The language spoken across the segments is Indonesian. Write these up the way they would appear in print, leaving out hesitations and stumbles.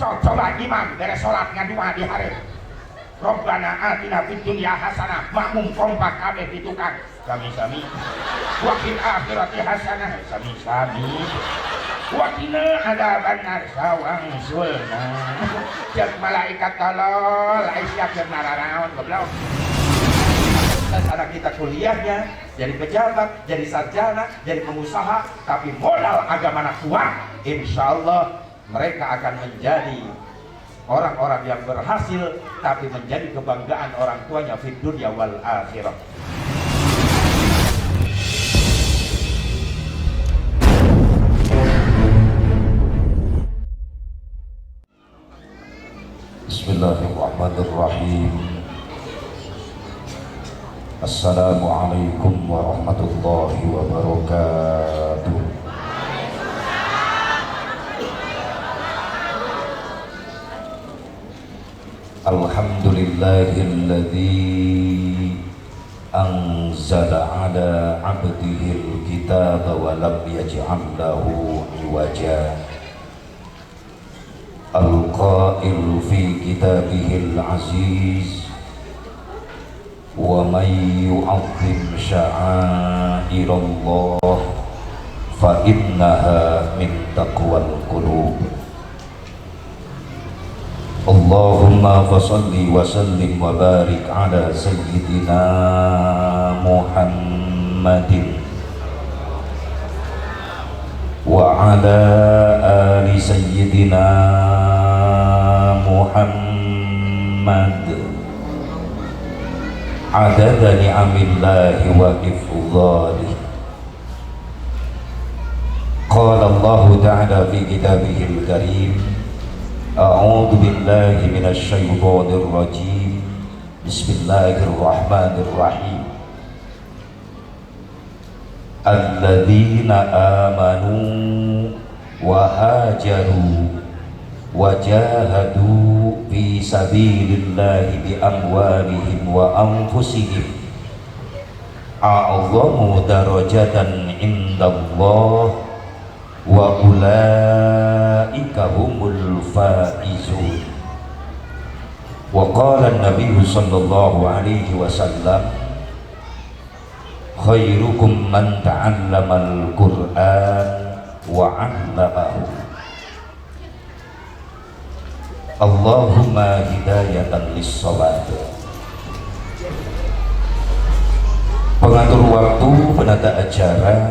coba imam beres sholat ngadua di hari Rabbana atina fid dunya hasanah makmum kompak kabeh ditukang sami-sami wa fil akhirati hasanah sami-sami wa qina adzabannar sawang sulna jak malaikat tolol aisyah nararaon goblok. Anak kita kuliahnya jadi pejabat, jadi sarjana, jadi pengusaha, tapi modal agama kuat, insyaallah mereka akan menjadi orang-orang yang berhasil, tapi menjadi kebanggaan orang tuanya fid dunya wal akhirah. Bismillahirrahmanirrahim. Assalamualaikum warahmatullahi wabarakatuh. Alhamdulillahilladzi anzala ala abdihil kitaba wa lam yaj'al lahu iwaja. Al-qail fi kitabihil aziz wa man yu'azzim sya'airallah fa innaha min taqwal qulub. Allahumma fasalli wa sallim wa barik ala sayyidina Muhammadin wa ala ali sayyidina Muhammad adada ni'amillahi wa ifdhalih. Qala Allah ta'ala fi kitabihil karim, a'udzu billahi minasy syaithanir rajim. Bismillahirrahmanirrahim. Alladzina amanu wa hajaru wa jahadu fi sabilillahi bi amwalihim wa anfusihim a'zamu darajatan indallah wa ulaika humul faizun. Wa qala an-nabiy sallallahu alaihi wasallam, khairukum man ta'allamal Qur'an wa 'allamahu. Allahumma hidayatan lis-shawab. Pengatur waktu, penata acara,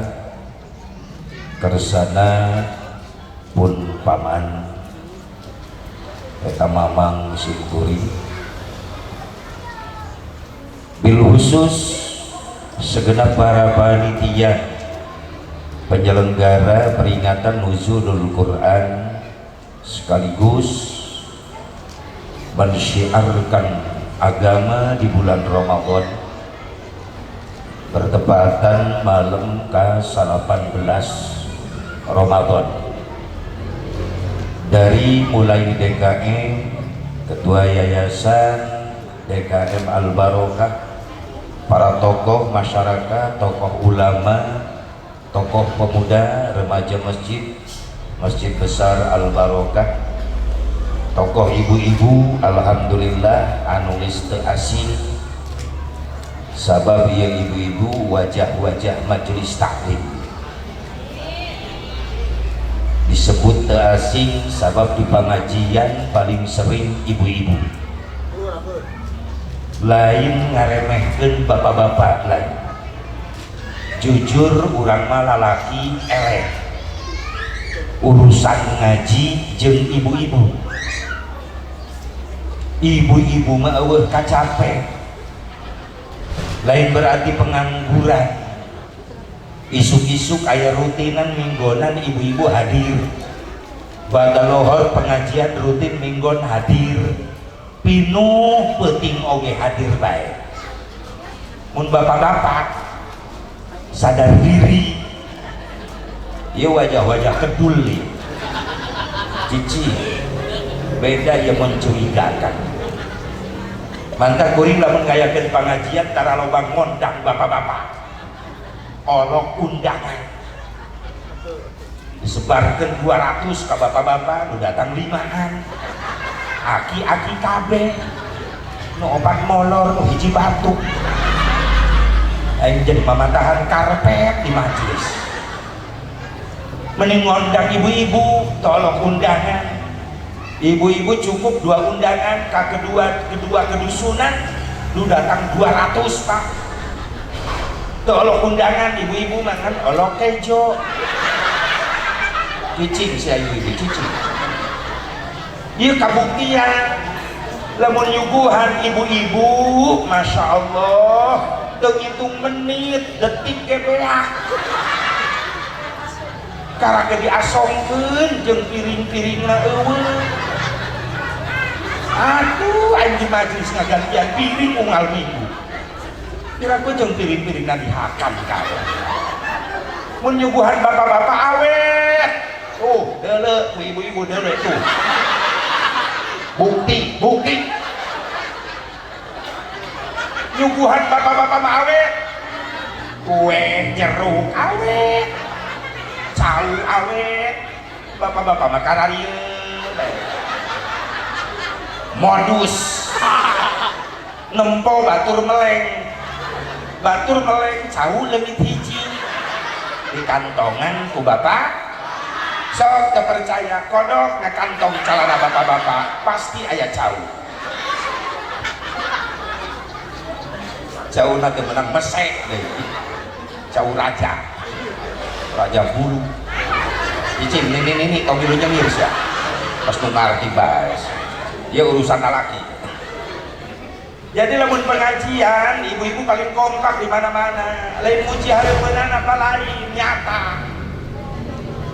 kersana pun paman eta mamang Singkuri, bil khusus segenap para panitia penyelenggara peringatan Nuzulul Quran sekaligus mensyiarkan agama di bulan Ramadan bertepatan malam ke-18 Ramadan. Dari mulai DKM, Ketua Yayasan DKM Al Barokah, para tokoh masyarakat, tokoh ulama, tokoh pemuda, remaja masjid, Masjid Besar Al Barokah, tokoh ibu-ibu, alhamdulillah anu geus teu asing sabab ieu ibu-ibu wajah-wajah majelis taklim disebut teu asing sabab di pengajian paling sering ibu-ibu, lain ngaremehkeun bapak-bapak lain. Jujur urang mah lalaki eleh urusan ngaji jeung ibu-ibu. Ibu-ibu mah eueuh kacape, lain berarti pengangguran. Isuk-isuk aya rutinan minggonan ibu-ibu hadir, badal lohor pengajian rutin minggon hadir, pinuh peuting oge hadir bae. Mun bapak-bapak sadar diri, ieu wajah-wajah kedul nih, cici beda yang mencurigakan. Mantap kuring lamun ngayakeun pengajian tara loba ngondang bapak-bapak olok undangan disebarkan 200 ke bapak-bapak nu datang 5an aki-aki kabeh nu obat molor nu hiji batuk aing jadi pamatahan karpet di majelis mending ngundang ibu-ibu tolong undangan ibu-ibu cukup 2 undangan kedua kedusunan lu datang 200 pak tolong undangan ibu-ibu mangan olok kejo cicing si ayu ibu cicing ieu kabuktian lamun nyuguhan ibu-ibu masya Allah teu ngitung menit detik ge beak karake diasongkeun jeung piring-piringna eueuh aduh aing di majelis ngagantian piring unggal minggu kira ku jeung piring-piringna dihakam kabeh mun nyuguhan bapak-bapak awet tuh deuleu ku ibu-ibu deuleu tuh bukti nyuguhan bapak-bapak mah awet kue jeruk awet cau awet bapak-bapak mah kararieu modus nempo batur meleng cau leungit hiji di kantongan ku bapak sok terpercaya kodok na kantong calana bapak-bapak pasti aya cau na teu menang mesek deh cau raja bulu cicing ini tong dilunya miris ya pas nu ngarti baes ya urusan laki jadi lamun pengajian ibu-ibu paling kompak di mana-mana lain muji hareupeunana apa lain nyata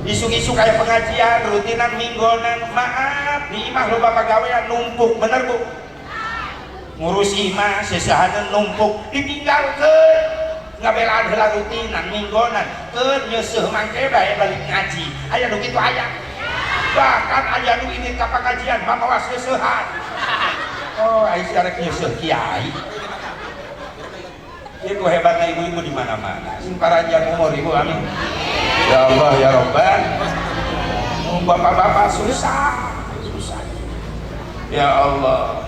isu-isu kayak pengajian rutinan minggonan maaf di imah loba pagawean numpuk bener bu ngurus imah sesahaneun numpuk ditinggalkeun ngabelaan heula rutinan minggonan keun nyeuseum mangke bae balik ngaji aya nu kitu aya bahkan aya nu ini ka pengajian mamawas nyeusehan oh aya sarek nyeuseum kiai itu hebatnya ibu-ibu di mana-mana sing paranjang umur ibu amin ya Allah ya Rabban bapak-bapak susah ya Allah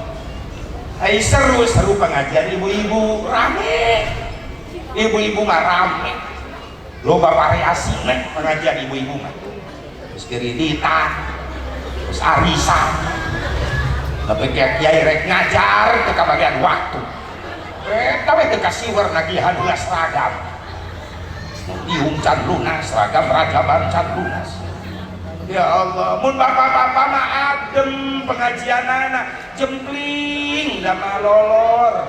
hai seru pengajian ibu-ibu rame ibu-ibu mah rame loba variasi nih pengajian ibu-ibu mah terus kirinitan terus arisan tapi kiai rek ngajar teu kabagian waktu tapi teu kasiwer nagihan heula seragam diung can lunas seragam ragaban can lunas ya Allah mun bapak-bapak mah adem pengajianana jempling da malolor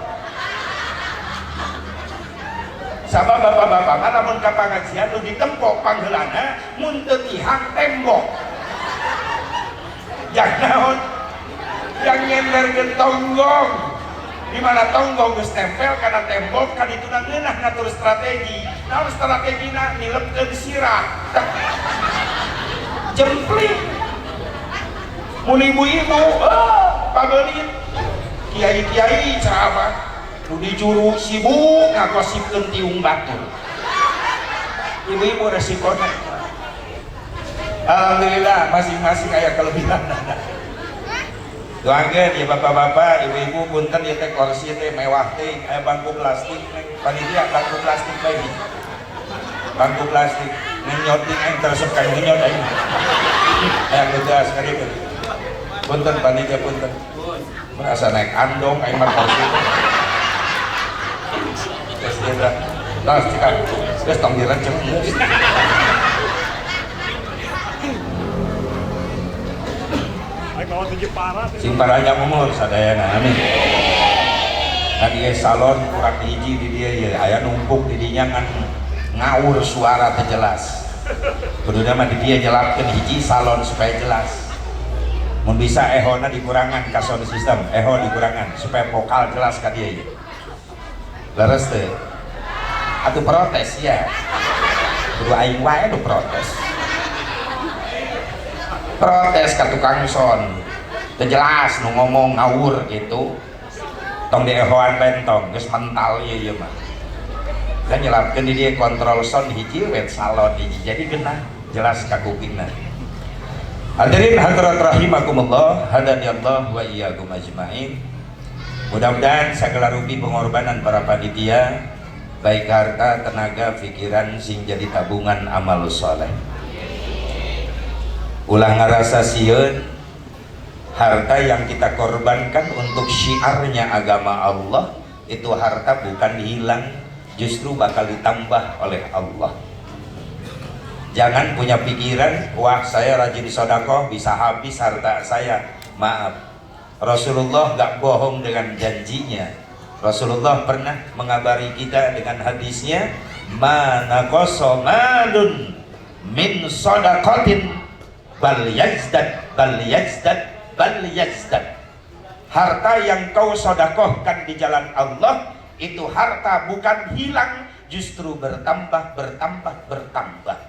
sabab bapak-bapak mah lamun ka pengajian nu ditempok panggeulana mun teu tihang tembok yang naon yang nyenderkeun tonggong di mana tonggong geus tempel kana tembok kan itu ngeunah ngatur strategi naon strategina nilepkeun sirah jempling mun ibu-ibu pageulit kiai-kiai ceramah nu di juru sibuk ngagosipkeun tiung batur ibu-ibu resikona alhamdulillah masing-masing aya kelebihan doakeun ya bapak-bapak ibu-ibu punten ieu teh kursi teh mewah teh aya bangku plastik panitia bangku plastik bae bangku plastik nyoting aing tersep ka nyot aing aya geus ka dieu punten panitia punten merasa naik andong aing mah kursi geus geus tas cekak geus tong direnceng sing parahnya umur sadayana amin kan ieu salon kurang hiji di dieu ye aya numpuk di dinya kan ngawur suara teh jelas kuduna mah di dieu nyelapkeun hiji salon supaya jelas mun bisa ehona dikurangan ka sound system eho dikurangan supaya vokal jelas ka dieu ye leres teh atuh protes ya kudu aing wae nu protes ka tukang sound teu jelas nu ngomong ngawur gitu tong di ehoan bentong geus mental ieu mah dan nyelapkeun di dieu kontrol sound hiji wet salon hiji jadi geunah jelas kakupingna. Hadirin hadirat rahimakumullah, hadani Allah wa iyyakum ajmain. Mudah-mudahan segala rupi pengorbanan para panitia, baik harta, tenaga, pikiran sing jadi tabungan amal soleh. Ulah ngarasa sieun, harta yang kita korbankan untuk syiarnya agama Allah, itu harta bukan hilang, justru bakal ditambah oleh Allah. Jangan punya pikiran, wah saya rajin sedekah bisa habis harta saya. Maaf, Rasulullah gak bohong dengan janjinya. Rasulullah pernah mengabari kita dengan hadisnya, mana malun min sadaqatin bal yazdad bal yazdad bal yazdad. Harta yang kau sedekahkan di jalan Allah itu harta bukan hilang, justru bertambah bertambah bertambah.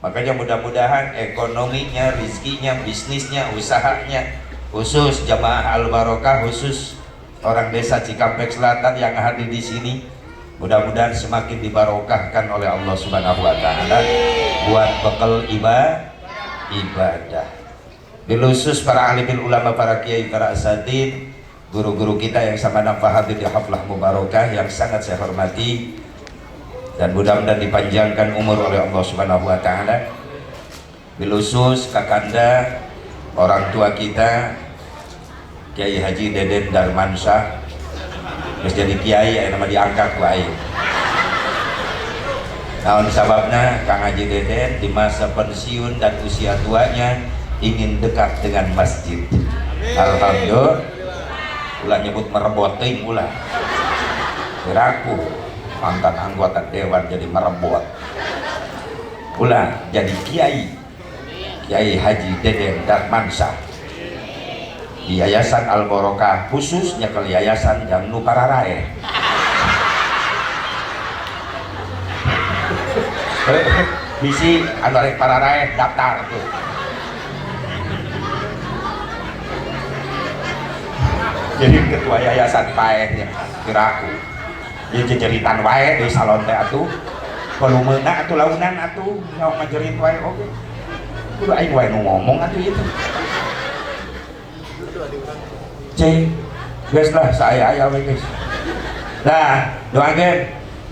Makanya mudah-mudahan ekonominya, rizkinya, bisnisnya, usahanya, khusus jamaah Al-Barokah, khusus orang desa Cikampek Selatan yang hadir di sini, mudah-mudahan semakin dibarokahkan oleh Allah Subhanahu wa taala buat bekal ibadah. Bil khusus para alim ulama, para kiai, para asatidz, guru-guru kita yang sama nafah hadir di haflah mubarakah yang sangat saya hormati, dan mudah-mudahan dipanjangkan umur oleh Allah Subhanahu wa taala. Bil khusus kakanda orang tua kita Kiai Haji Deden Darmansyah, terus jadi kiai yang nama diangkat ku aing. Naon sababna Kang Haji Deden di masa pensiun dan usia tuanya ingin dekat dengan masjid. Alhamdulillah, ulah nyebut merebot teuing ulah. Geraku mantan anggota dewan jadi merebot. Ulah jadi Kiai Haji Deden Darmansyah di Yayasan Al-Barokah, khususnya ke Yayasan Jamnu Pararae. Bisi anu rek Pararae daftar tuh. Jadi ketua yayasan paehnya kiraku. Dia jejeritan wae di salon teh atuh. Volumena atuh launan atuh, nyawa ngajerit wae oge. Kudu aing wae nu ngomong atuh ieu. Cing, guys lah saya ayah guys. Nah, doakan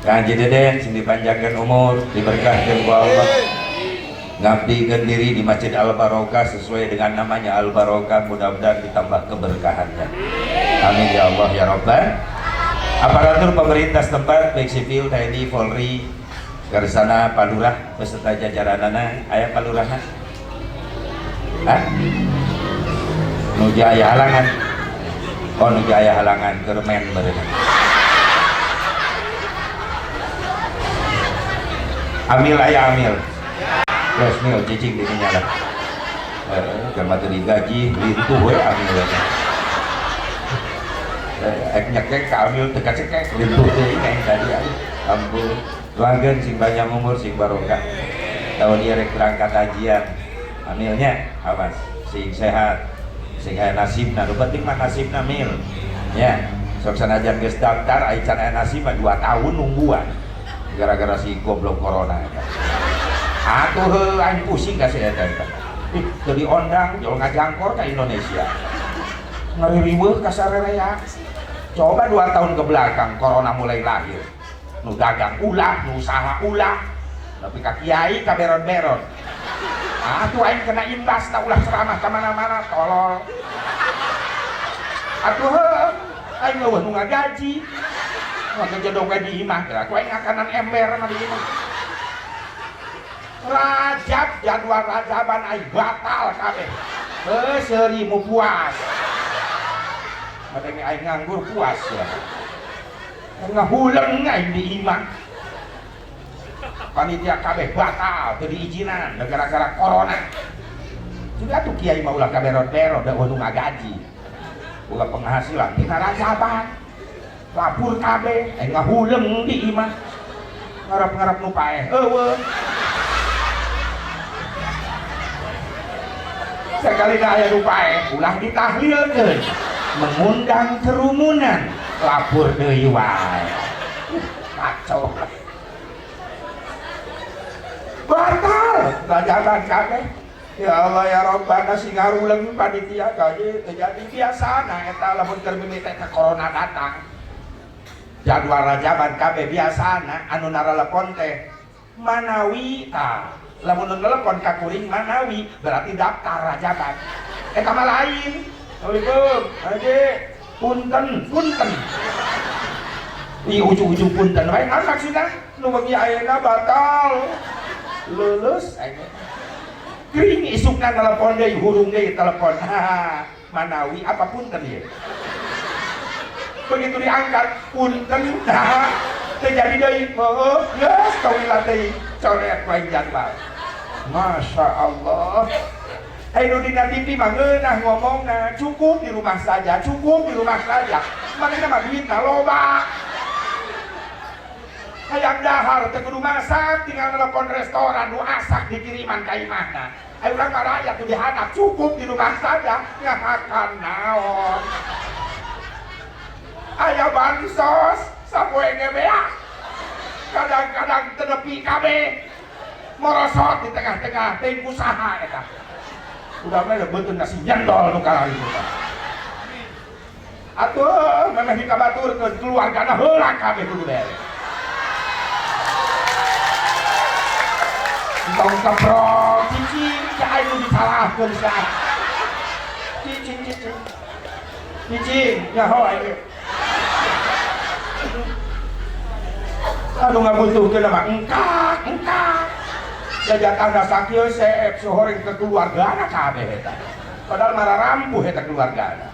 Kang Haji Deden sing dipanjangkan umur, diberkahkan ku Allah, ngabdikeun diri di Masjid Al-Barokah sesuai dengan namanya Al-Barokah, mudah-mudahan ditambah keberkahannya. Amin ya Allah ya Rabbal. Aparatur pemerintah setempat baik sipil, TNI, Polri, Garsana, Palurah beserta jajaranana, aya Palurah. Hah? Nuju aya halangan. Oh nuju aya halangan kermen berenang. Amil aya amil. Terus mil cicing di nyala. Kalau teu digaji lintuh we amil. Ek nyekek ka amil teu kacekek lintuh teuing kayak tadi. Ampun. Doakeun sing banyak umur sing barokah. Tahun ieu rek berangkat hajian. Amilnya awas sing sehat. Sehingga nasibna, nu penting mah nasibna mil ya, sok sanajan geus daftar aya can aya nasib 2 tahun nungguan gara-gara si goblok corona eta. Atuh heuh aing pusing ka si eta. Ih, teu diondang jol ngajangkor ka Indonesia. Ngeri-riweuh ka sarerea. Coba 2 tahun ke belakang corona mulai lahir. Nu dagang ulah, nu usaha ulah. Tapi ka kiai ka beron-beron. Atuh aing kena imbas tak ulah ceramah ka mana-mana tolol. Atuh heuh aing leuwih nu ngagaji. Nu ngejodong gaji imah teh atuh aing akanan ember mah di imah. Rajab jadwal rajaban aing batal kabeh. Heuh seurimu puas. Madenge aing nganggur puas ya. Ngahuleng aing di imah. Panitia kabeh batal teu diizinan gara-gara corona. Juga tuh kiai mah ulah kaberot-berot da nu ngagaji. Ulah penghasilan tina rajaban. Lapur kabeh aya ngahuleung di imah. Ngarep-ngarep nu paeh eueuh. Sekali aya nu paeh ulah ditahlilkeun. Mengundang kerumunan, lapur deui wae. Kacau. Warga rajaban kabeh. Ya Allah ya Rabbana sing ngaruleung panitia kaje jadi biasana eta lamun keur mimiti teh corona datang. Jadwal rajaban kabeh biasana anu naralepon teh manawi tah. Lamun nelepon ka kuring manawi berarti daftar rajaban. Eta mah lain. Assalamualaikum. Aje punten. Di ujung-ujung punten wae naon maksudna? Nu bagi ayeuna batal. Lulus ayeuna. Kering isukna telepon deui, hurung deui telepon. Manawi apa punten ieu? Begitu diangkat punten, teh jadi deui. Heuh, geus kawilah deui. Coret wae jadwal. Masya Allah. Ayo dina TV mah ngeunah ngomongna, cukup di rumah saja. Manehna mah duitna loba. Hayang dahar teh kudu masak, tinggal telepon restoran nu asak dikiriman ka imahna. Ayo urang mah rakyat teu dihanap, cukup di rumah saja. Ngahakan naon. Aya bansos, sapoe ngebeak. Kadang-kadang teu nepi kabeh. Morosot di tengah-tengah teh usaha eta. Udah mah beuteuh nasi jendol nu kalari eta. Atuh memeh dikabaturkeun keluargana heula kabeh kudu beres. Tong keprok cicing cai nu disalahkeun sia. Cicing nyaho aing. Aduh ngabutuhkeun mah engkak. Jajatana sakieu seep sohoreng ke keluargana kabeh eta. Padahal mararampuh eta keluargana.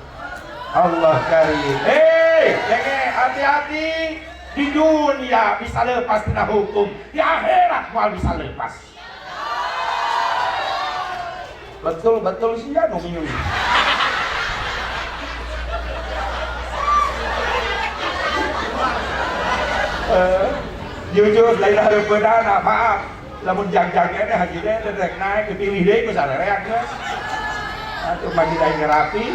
Allah karim. Denge hati-hati. Di dunia bisa lepas tina hukum, di akhirat moal bisa lepas. Betul sih ya nu miun. Jujur lain hareupeunana maaf. Lamun jangjangnya teh haji teh rek naik dipilih deui ku sarereak geus. Atuh magi lain rapi.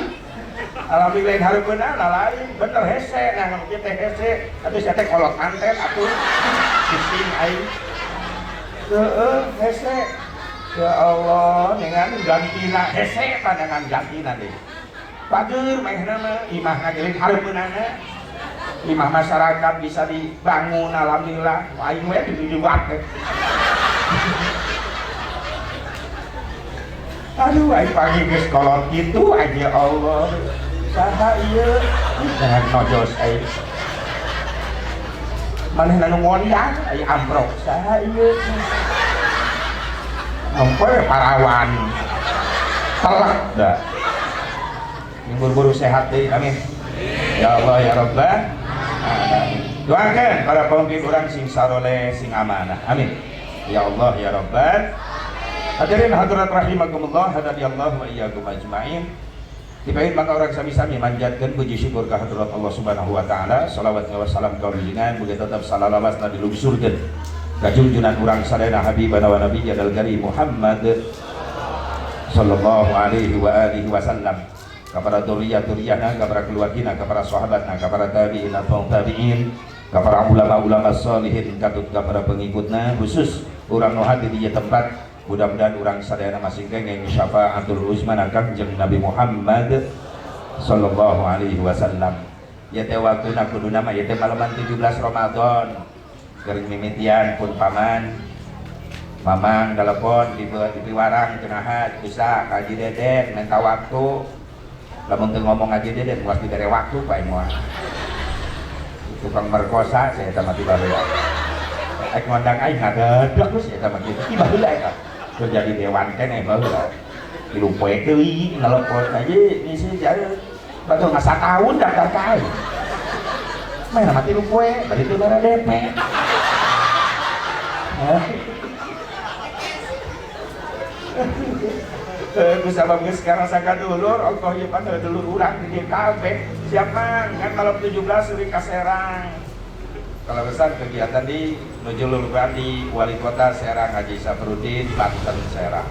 Alhamdulillah lain hareupeunana lain bener hese nah kieu teh hese atuh sia teh kolot anten atuh. Bising aing. Heeh hese. Ya Allah dengan gantina hese pandangan gantina deh. Pageur mehna mah imahna ge hareupeunana. Imah masyarakat bisa dibangun alhamdulillah. Aing we dibuat teh. Aduh, aing pagi geus kolot kitu aja Allah. Saha ieu? Jangan nojos aing. Manehna nu ngondang aing amprok. Saha ieu? Ampoe parawan. Telak dah. Yang buru-buru sehat deui, amin. Ya Allah ya Rabbana. Doakeun para pemimpin urang sing saroleh sing amanah. Amin. Ya Allah ya Rabbana. Hadirin hadirat rahimakumullah, hadadiyallahu wa iyyakum ajmain. Dipain maka orang sami-sami manjatkeun puji syukur ka hadrat Allah Subhanahu wa taala. Shalawat wa salam kaulungan muga tetep salawasna dilungsurkeun ka junjunan urang sadaya habibana wa nabiyyal karim Muhammad sallallahu alaihi wa alihi wasallam. Kepada duriyah-duriyahna, kepada keluargina, kepada sahabatna, kepada tabi'in atau tabi'in, kepada ulama-ulama sholihin, kepada pengikutna, khusus urang nu hadi di tempat. Mudah-mudahan urang sadayana masing kenging syafaatul uzma Kangjeng Nabi Muhammad sallallahu alaihi wasallam. Ya teh waktuna kuduna mah ya teh malaman 17 Ramadan. Keur mimitian pun paman mamang telepon di warang cenah bisa kaji deden minta waktu. Lamun teu ngomong aja deden muas dibere waktu pae moal. Tukang merkosa saya sama tiba heula. Aing ngondang aing ngadedek geus eta mah kitu. Tiba heula eta. Terjadi dewan keneh baheula. Tilu poe deui ngalepon aja ngisi jare. Batu ngasa tahun daftar ka aing. Main nama tilu poe, bari teu bara DP. Kusabab geus sekarang saka dulur, Allah ieu pan dulur urang di DKB. Siap mang, kan malam 17 seuring ka Serang. Kalau besar kegiatan di Nujulul Bandi Wali Kota Serang Haji Safrudin Banten Serang.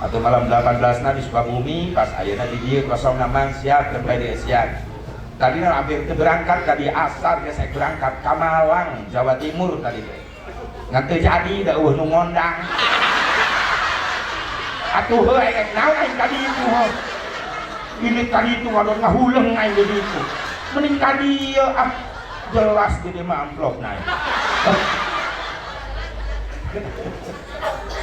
Atau malam 18 di Sukabumi pas ayeuna di dieu kosong namang siap kembali siap. Tadi hampir berangkat ka di asar geus berangkat ka Malang Jawa Timur tadi teh. Ngan teu jadi da eueuh nu ngondang. atuh heuh naon aing ka ditu ini ka ditu ngadon ngahuleung aing di ditu mending ka dieu jelas gede mah amplop naik.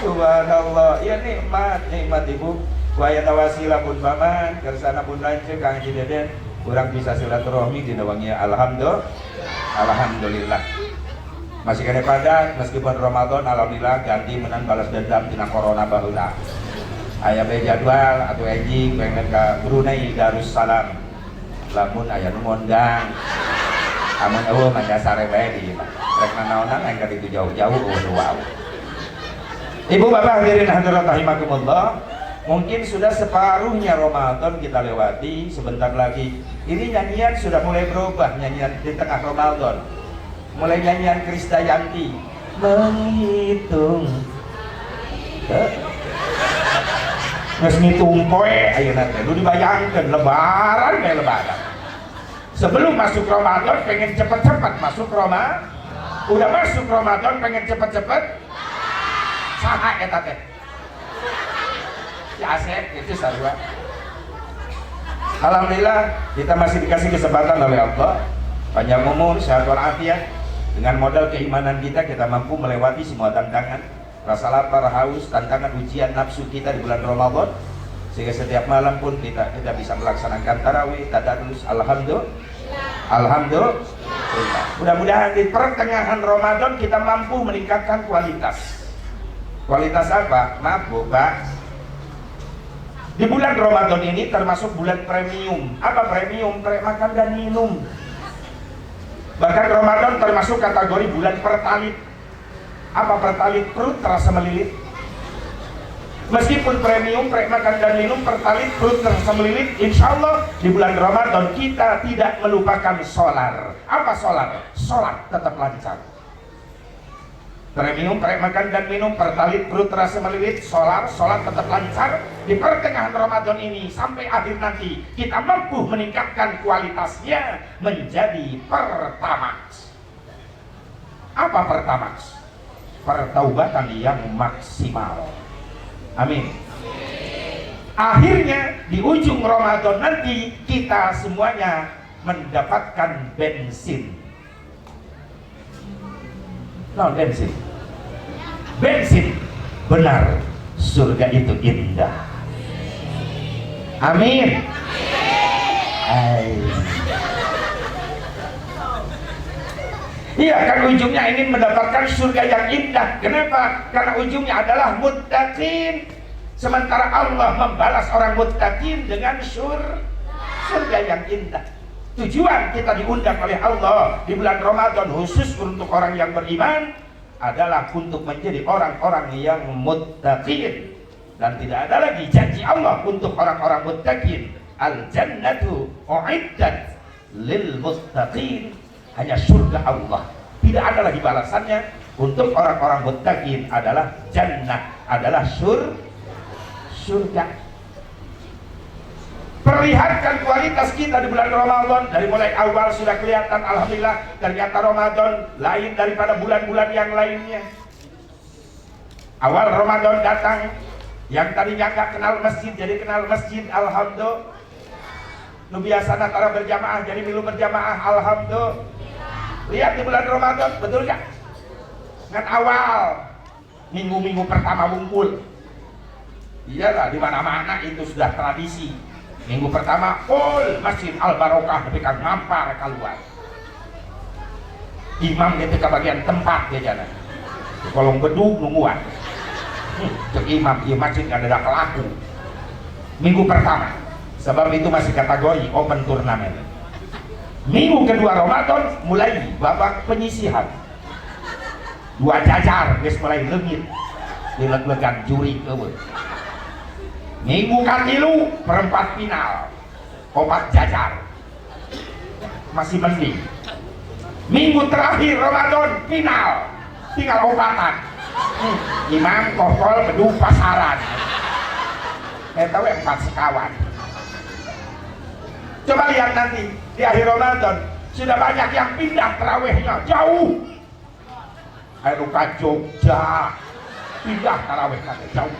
Subhanallah, ya nikmat ibu. Wayat wasilah pun paman, kersana pun lanceuk Kang Haji Deden, kurang bisa silaturahmi dina wangi alhamdulillah. Masih kene pada meskipun Ramadan alhamdulillah ganti menang balas dendam tina corona baheula. Aya bae jadwal atuh Eji pengen ka Brunei Darussalam. Lamun aya nu ngondang amun eueuh mah dasare bae di imah rek naonan aya kitu jauh-jauh wow. Ibu bapak hadirin hadirat rahimakumullah, mungkin sudah separuhnya Ramadan kita lewati, sebentar lagi ini nyanyian sudah mulai berubah, nyanyian di tengah Ramadan mulai nyanyian Krisdayanti menghitung geus ngitung poe ayeuna teh nu dibayangkeun lebaran kayak lebaran. Sebelum masuk Ramadan pengen cepet-cepet masuk Ramadan, udah masuk Ramadan pengen cepet-cepet saha eta teh si Asep itu sarua. Alhamdulillah kita masih dikasih kesempatan oleh Allah, panjang umur, sehat walafiat. Dengan modal keimanan kita mampu melewati semua tantangan, rasa lapar, haus, tantangan ujian nafsu kita di bulan Ramadan, sehingga setiap malam pun kita bisa melaksanakan tarawih, tadarus. Alhamdulillah. Mudah-mudahan di pertengahan Ramadan kita mampu meningkatkan kualitas. Kualitas apa? Maaf Bu, Pak. Di bulan Ramadan ini termasuk bulan premium. Apa premium? Makan dan minum. Bahkan Ramadan termasuk kategori bulan pertalit. Apa pertalit? Perut terasa melilit. Meskipun premium, makan dan minum, pertalit, perut terasa melilit, insya Allah di bulan Ramadan kita tidak melupakan solar. Apa solar? Sholat tetap lancar. Premium, makan dan minum, pertalit, perut terasa melilit, sholat tetap lancar. Di pertengahan Ramadan ini sampai akhir nanti kita mampu meningkatkan kualitasnya menjadi pertamax. Apa pertamax? Pertaubatan yang maksimal. Amin. Akhirnya di ujung Ramadan nanti kita semuanya mendapatkan bensin. Non bensin. Bensin. Benar, surga itu indah. Amin. Iya kan ujungnya ingin mendapatkan surga yang indah. Kenapa? Karena ujungnya adalah muttaqin. Sementara Allah membalas orang muttaqin dengan surga yang indah. Tujuan kita diundang oleh Allah di bulan Ramadan khusus untuk orang yang beriman adalah untuk menjadi orang-orang yang muttaqin. Dan tidak ada lagi janji Allah untuk orang-orang muttaqin. Al-jannatu u'iddat lil muttaqin. Hanya surga Allah, tidak ada lagi balasannya. Untuk orang-orang muttaqin adalah jannah, adalah surga. Perlihatkan kualitas kita di bulan Ramadan. Dari mulai awal sudah kelihatan, alhamdulillah, ternyata Ramadan lain daripada bulan-bulan yang lainnya. Awal Ramadan datang, yang tadinya nggak kenal masjid jadi kenal masjid, alhamdulillah. Nu biasana tara berjamaah jadi milu berjamaah, alhamdulillah. Lihat di bulan Ramadan, betul gak? Dengan awal minggu-minggu pertama ngumpul. Iyalah, di mana-mana itu sudah tradisi. Minggu pertama, Masjid Al-Barokah tapi kan ngampar keluar. Imam itu ke bagian tempat dia jalan. Di kolong gedung nungguan. Cek imam, iya masjid gak ada pelaku. Minggu pertama, sebab itu masih kategori open turnamen. Minggu kedua Ramadan mulai babak penyisihan. Dua jajar guys mulai leungit dileg-legan juri eueuh. Minggu katilu perempat final 4 jajar masih mending. Minggu terakhir Ramadan final tinggal obatan. Imam kokol bedung pasaran. Eta we 4 sekawan. Coba lihat nanti di akhir Ramadan sudah banyak yang pindah tarawihnya jauh. Ayo ke Jogja pindah tarawih jauh.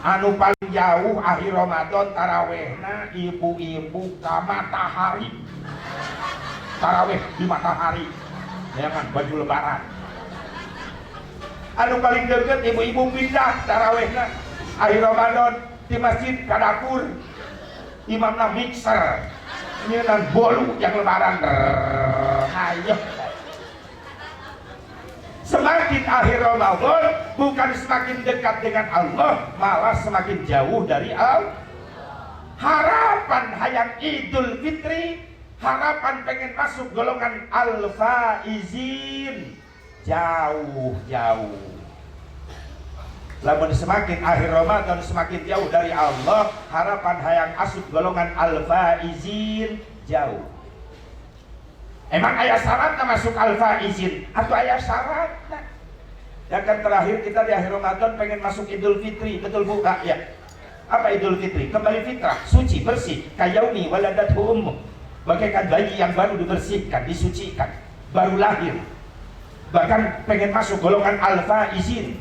anu paling jauh akhir Ramadan tarawehna ibu-ibu ka matahari, taraweh di matahari jangan baju lebaran. Anu paling deket ibu-ibu pindah tarawehna akhir Ramadan di masjid ka dapur, imamna mixer nyeunang bolu yang lebaran. Ayo semakin akhir Ramadan bukan semakin dekat dengan Allah, malah semakin jauh dari Allah. Harapan hayang Idul Fitri, harapan pengen masuk golongan al-faizin, jauh-jauh. Lamun semakin akhir Ramadan semakin jauh dari Allah, harapan hayang masuk golongan al-faizin, jauh. Emang ayah syarat masuk al-faizin atau ayah syarat? Ya kan terakhir kita di akhir Ramadan pengen masuk Idul Fitri, betul Bu? Ya. Apa Idul Fitri? Kembali fitrah, suci, bersih. Kayaumi waladathu ummuh. Bagaikan bayi yang baru dibersihkan, disucikan, baru lahir. Bahkan pengen masuk golongan al-faizin,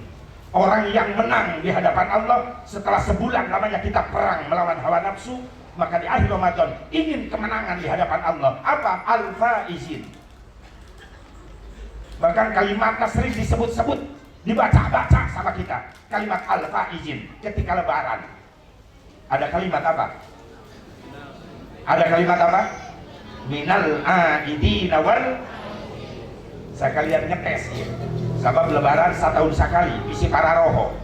orang yang menang di hadapan Allah setelah sebulan lamanya kita perang melawan hawa nafsu. Maka di akhir Ramadan ingin kemenangan di hadapan Allah. Apa? Al-faizin. Bahkan kalimatnya sering disebut-sebut, dibaca-baca sama kita. Kalimat al-faizin ketika lebaran. Ada kalimat apa? Ada kalimat apa? Minal aidina wal. Sekalian ngetes ya. Sabab lebaran setahun sekali, isi para roho.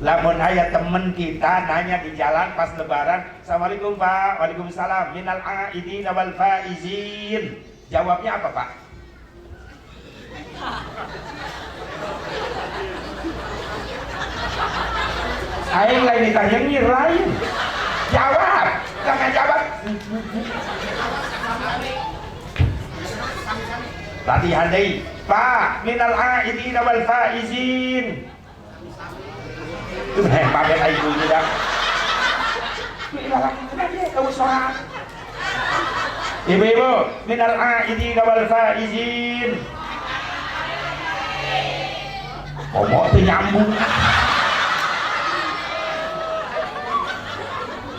Lamun aya temen kita nanya di jalan pas lebaran, Assalamualaikum Pak, Waalaikumsalam, minal aidin wal faizin. Jawabnya apa Pak? Aing lain ditanya ngir lain. Jawab, jangan jawab. Latihan deui. Pak, minal aidin wal faizin. Itu pakai air dulu dah. Ibu-ibu, minal aidin wal faizin. Ngomong itu nyambung.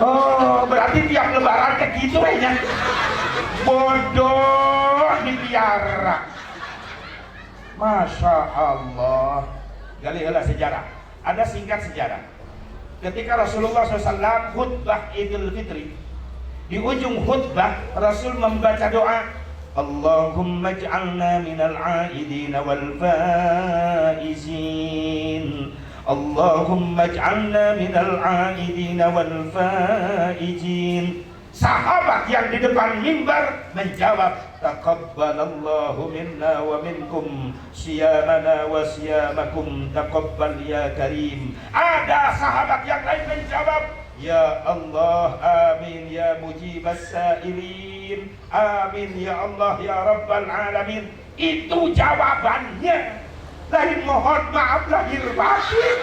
Oh, berarti tiap lebaran kayak gitu ya. Bodoh dipiara. Masya Allah. Gali heula sejarah. Ada singkat sejarah. Ketika Rasulullah SAW khutbah Idul Fitri, di ujung khutbah Rasul membaca doa, Allahumma ij'alna minal aidin wal faizin. Allahumma ij'alna minal aidin wal faizin. Sahabat yang di depan mimbar menjawab, taqabbalallahu minna wa minkum siyamana wa siyamakum taqabbal ya karim. Ada sahabat yang lain menjawab, ya Allah, amin ya mujibas sailin, amin ya Allah ya rabbal alamin. Itu jawabannya. Lain mohon maaf lahir batin.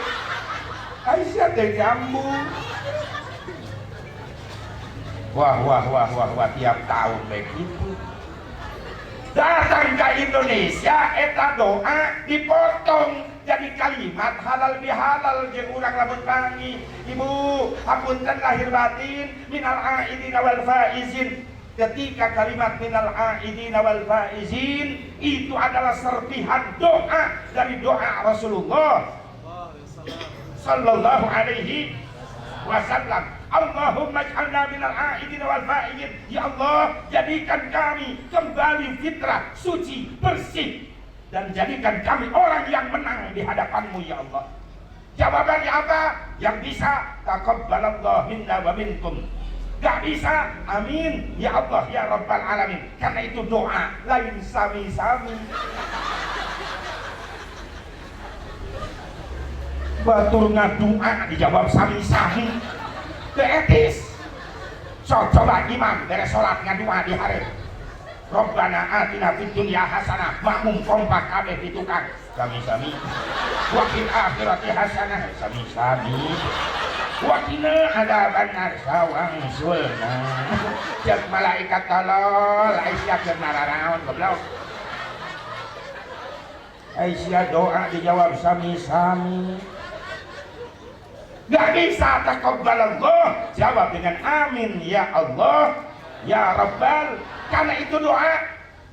Aisyah teh nyambung. Wah, tiap tahun begitu. Datang ke Indonesia, eta doa dipotong jadi kalimat halal bihalal jeung urang lamun pangi. Ibu, hapunten lahir batin, minal aidin wal faizin. Ketika kalimat minal aidin wal faizin itu adalah serpihan doa dari doa Rasulullah sallallahu alaihi wasallam. Allahumma ij'alna minal aidin wal faizin. Ya Allah, jadikan kami kembali fitrah, suci, bersih, dan jadikan kami orang yang menang di hadapan-Mu ya Allah. Jawabannya apa? Yang bisa, taqabbalallahu minna wa minkum. Gak bisa, amin ya Allah ya rabbal alamin. Karena itu doa, lain sami-sami. Batur ngadoa dijawab sami-sami. Etis. So, coba imam beres sholat ngadua di hari. Rabbana atina fid dunya hasanah, makmum kompak kabeh ditukang sami-sami. Wa fil akhirati hasanah, sami-sami. Wa qina adzabannar sawang sulna. Jeung malaikat tolol Aisyah keur nararaon goblok. Aisyah doa dijawab sami-sami. Gak bisa taqabbalallah, jawab dengan amin ya Allah ya Rabbal. Karena itu doa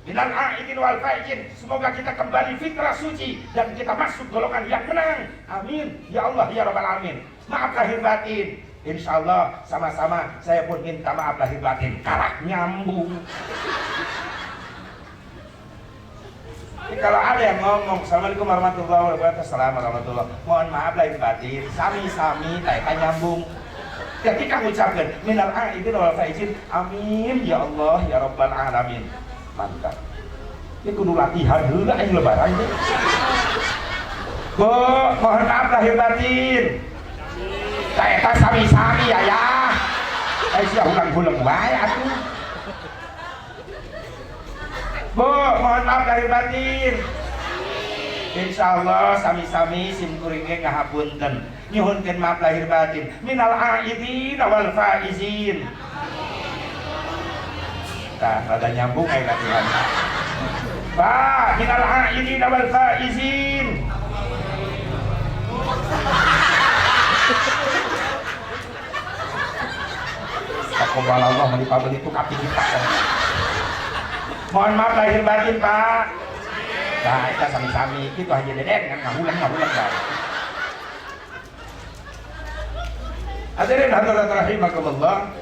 minal aidin wal faizin, semoga kita kembali fitrah suci dan kita masuk golongan yang menang. Amin ya Allah ya Rabbal alamin. Maaf lahir batin, insya Allah sama-sama saya pun minta maaf lahir batin. Karak nyambung. Jadi kalau ada yang ngomong Assalamualaikum warahmatullahi wabarakatuh, Assalamualaikum warahmatullahi wabarakatuh, mohon maaf lahir batin, sami-sami tak nyambung. Ketika mengucapkan minal aidin wal faizin, amin ya Allah ya Rabbal alamin, mantap. Ini kudu latihan dulu aing lebaran deh. Bu, mohon maaf lahir batin. Eta sami-sami ya. Sia ulang-ulang wae atuh. Bu, mohon maaf lahir batin. Insyaallah sami-sami sim kuring ge ngahapunten. Nyuhunkeun maaf lahir batin. Minal aidin wal faizin. Tah, rada nyambung aya latihan. Pak, minal aidin wal faizin. Taqabbal Allah melipabeli itu kaki kita. Mohon maaf lahir batin Pak. Nah, kita sami-sami itu aja dedek kan ngahulang Pak. Hadirin hadirat rahimakumullah.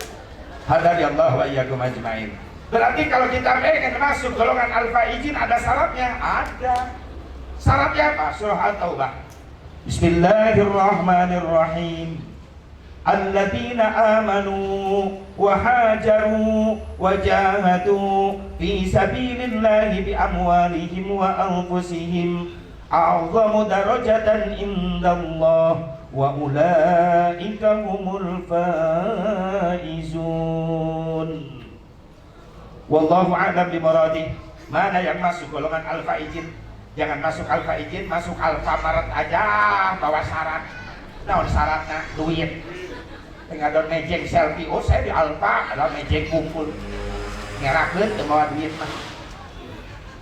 Hadari Allah wa iyyakum ajmain. Berarti kalau kita ingin masuk golongan al-faizin ada syaratnya? Ada. Syaratnya apa? Surah At-Taubah. Bismillahirrahmanirrahim. Alladzina amanu wa hajaru wa jahadu fi sabilillahi bi amwalihim wa anfusihim a'zamu darajatan indallah wa ulaika humul faizun. Wallahu a'lam bimuradih. Mana yang masuk golongan al-faizin? Jangan masuk al-faizin, masuk Alfamaret aja bawa syarat. Naon syaratnya? Duit. Ngadon mejeng selfie, oh saya di Alfa, ada mejeng kumpul ngerakeun teu bawa duit mah.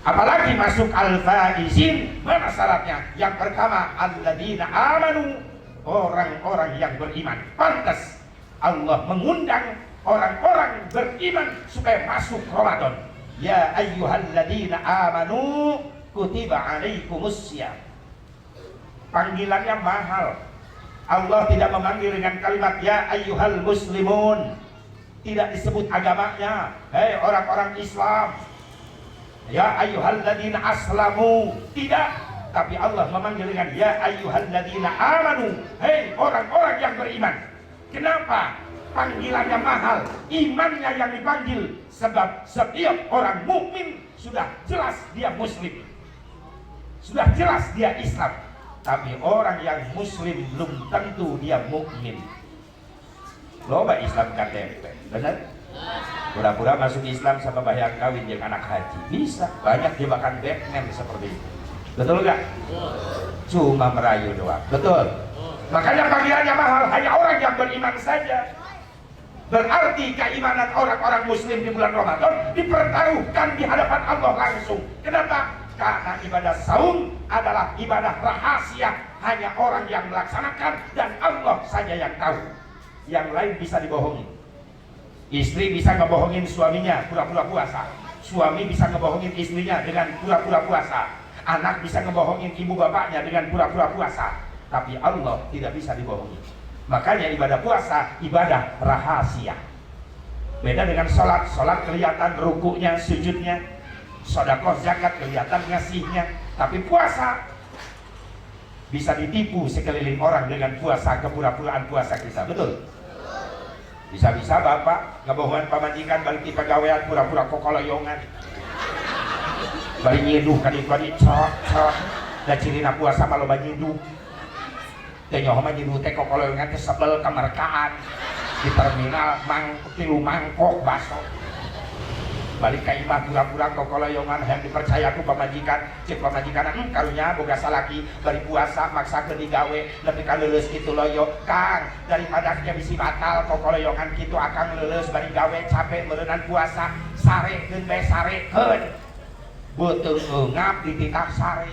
Apalagi masuk al-faizin, mana syaratnya? Yang pertama, alladzina amanu, orang-orang yang beriman. Pantas Allah mengundang orang-orang beriman supaya masuk Ramadan. Ya ayyuhalladzina amanu kutiba alaikumussyam. Panggilannya mahal. Allah tidak memanggil dengan kalimat ya ayyuhal muslimun, tidak disebut agamanya, hei orang-orang Islam, ya ayyuhalladzina aslamu, tidak, tapi Allah memanggil dengan ya ayyuhalladzina amanu, hei orang-orang yang beriman. Kenapa? Panggilannya mahal, imannya yang dipanggil, sebab setiap orang mukmin sudah jelas dia muslim, sudah jelas dia Islam. Tapi orang yang muslim belum tentu dia mukmin. Loba Islam KTP, benar? Pura-pura masuk Islam sama bayar kawin dengan anak haji, bisa. Banyak jebakan Batman seperti itu. Betul nggak? Cuma merayu doang. Betul. Makanya panggilannya mahal, hanya orang yang beriman saja. Berarti keimanan orang-orang muslim di bulan Ramadan dipertaruhkan di hadapan Allah langsung. Kenapa? Karena ibadah saum adalah ibadah rahasia, hanya orang yang melaksanakan dan Allah saja yang tahu. Yang lain bisa dibohongi. Istri bisa ngebohongin suaminya pura-pura puasa, suami bisa ngebohongin istrinya dengan pura-pura puasa, anak bisa ngebohongin ibu bapaknya dengan pura-pura puasa, tapi Allah tidak bisa dibohongi. Makanya ibadah puasa ibadah rahasia. Beda dengan sholat, sholat kelihatan rukunya, sujudnya, sedekah zakat kelihatan ngasihnya, tapi puasa bisa ditipu sekeliling orang dengan puasa, kepura-puraan puasa kita, betul? Bisa-bisa bapak ngebohongan pamajikan balik di pegawaian pura-pura kokoloyongan, balik nyiduh kadi-kadi cok dan cirina puasa malu nyiduh teh nyoho mah nyiduh teh kokoloyongan teh sebel kamarkaan di terminal tilu mangkok baso balik ka imah pura-pura kokoloyongan yang dipercaya ku pamajikan, cek pamajikan karunya boga salaki bari puasa maksakeun digawe nepi ka leuleus kitu loyo Kang, daripada nya bisi batal kokoloyongan kitu akang leuleus bari gawe capek meureunan puasa sarekeun bae sarekeun beuteung eungap di titah sare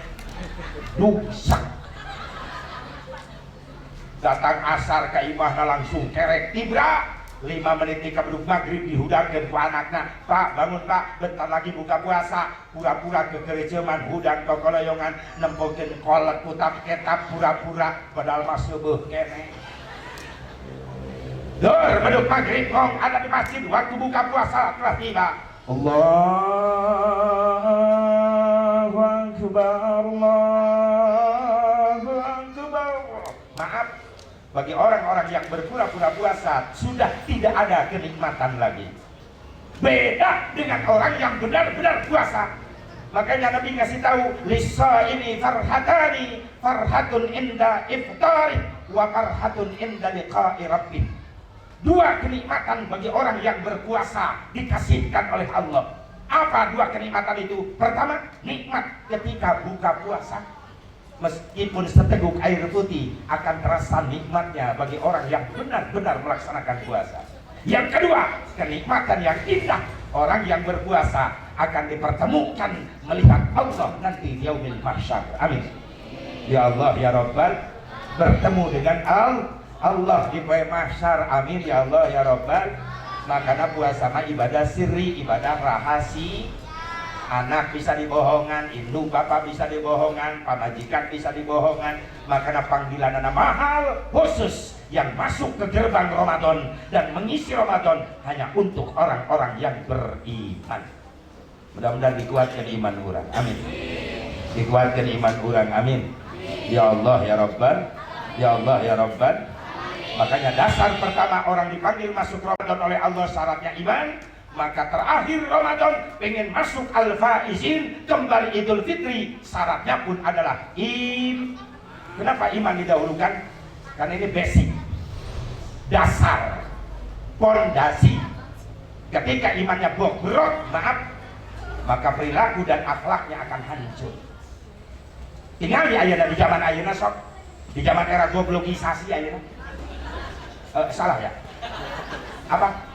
duksak datang asar ke imahna langsung kerek tibra 5 menit di keberuk maghrib dihudangkeun ku anakna, Pak bangun Pak, bentar lagi buka puasa. Pura-pura ke gerejaman hudang kokoloyongan nempokeun kolot kutap ketap pura-pura padahal mah seueuh keneh. Dur beduk maghrib ngong ada di masjid waktu buka puasa telah tiba. Allahu Akbar, Allahu Akbar. Maaf, bagi orang-orang yang berpura-pura puasa sudah tidak ada kenikmatan lagi. Beda dengan orang yang benar-benar puasa. Makanya Nabi ngasih tahu, lisa ini farhatani, farhatun inda iftari wa farhatun inda liqa'i rabbih. 2 kenikmatan bagi orang yang berpuasa dikasihkan oleh Allah. Apa 2 kenikmatan itu? Pertama, nikmat ketika buka puasa. Meskipun seteguk air putih akan terasa nikmatnya bagi orang yang benar-benar melaksanakan puasa. Yang kedua, kenikmatan yang indah, orang yang berpuasa akan dipertemukan melihat Allah nanti di yaumil mahsyar. Amin. Ya Allah ya Rabbal, bertemu dengan Allah di poe mahsyar. Amin ya Allah ya Rabbal. Makanya puasa mah ibadah sirri, ibadah rahasia. Anak bisa dibohongan, induk bapak bisa dibohongan, pamajikan bisa dibohongan. Makanya panggilanana mahal khusus yang masuk ke gerbang Ramadan dan mengisi Ramadan hanya untuk orang-orang yang beriman. Mudah-mudahan dikuatkan iman orang. Amin. Dikuatkan iman orang. Amin. Ya Allah ya Rabbal, ya Allah ya Rabbal. Makanya dasar pertama orang dipanggil masuk Ramadan oleh Allah syaratnya iman. Maka terakhir Ramadan pengen masuk al-faizin kembali Idul Fitri syaratnya pun adalah Kenapa iman didahulukan? Karena ini basic, dasar, pondasi. Ketika imannya bobrok, maaf, maka perilaku dan akhlaknya akan hancur. Tinggal di ayeuna, di zaman ayeuna sok, di zaman era globalisasi ayeuna. Salah ya? Apa?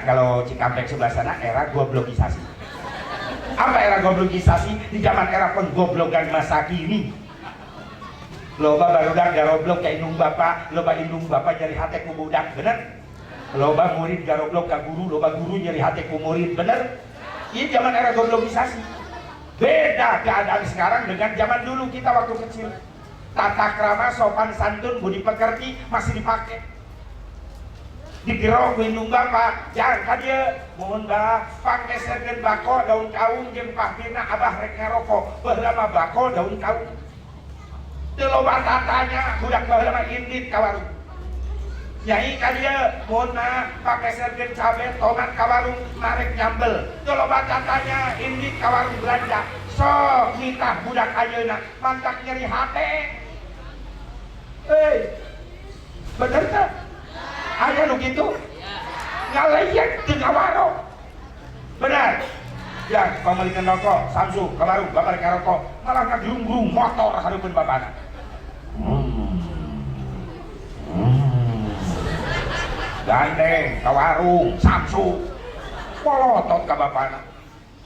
Kalau Cikampek sebelah sana era globalisasi. Apa era globalisasi? Di zaman era penggoblogan masa kini. Loba barudak garoblok ka indung bapak, loba indung bapak nyeri hate ku budak, bener? Loba murid garoblok ka guru, loba guru nyeri hate ku murid, bener? Ini zaman era globalisasi. Beda keadaan sekarang dengan zaman dulu kita waktu kecil. Tata krama, sopan santun, budi pekerti masih dipakai. Digerok indung bapak, jangan ka dieu, mohon bah, panggeserkeun bako daun kaung jeung pahpina abah rek ngarokok, baheula mah bako daun kaung. Teu loba tatanya, budak baheula mah indit ka warung. Nyai ka dieu, mohon mah, panggeserkeun cabe tomat ka warung, marek nyambel. Teu loba tatanya, indit ka warung belanja. Sok nitah budak ayeuna, mantak nyeri hate. Bener teh? Aya nu kitu? Ngaleyak teu ngawaro. Benar. Ya, pamalikeun rokok, Samsu, ka warung, bapak rek ngarokok, malah ngagrung-grung motor hareupeun bapana. Gandeng ka warung, Samsu. Polotot ka bapana.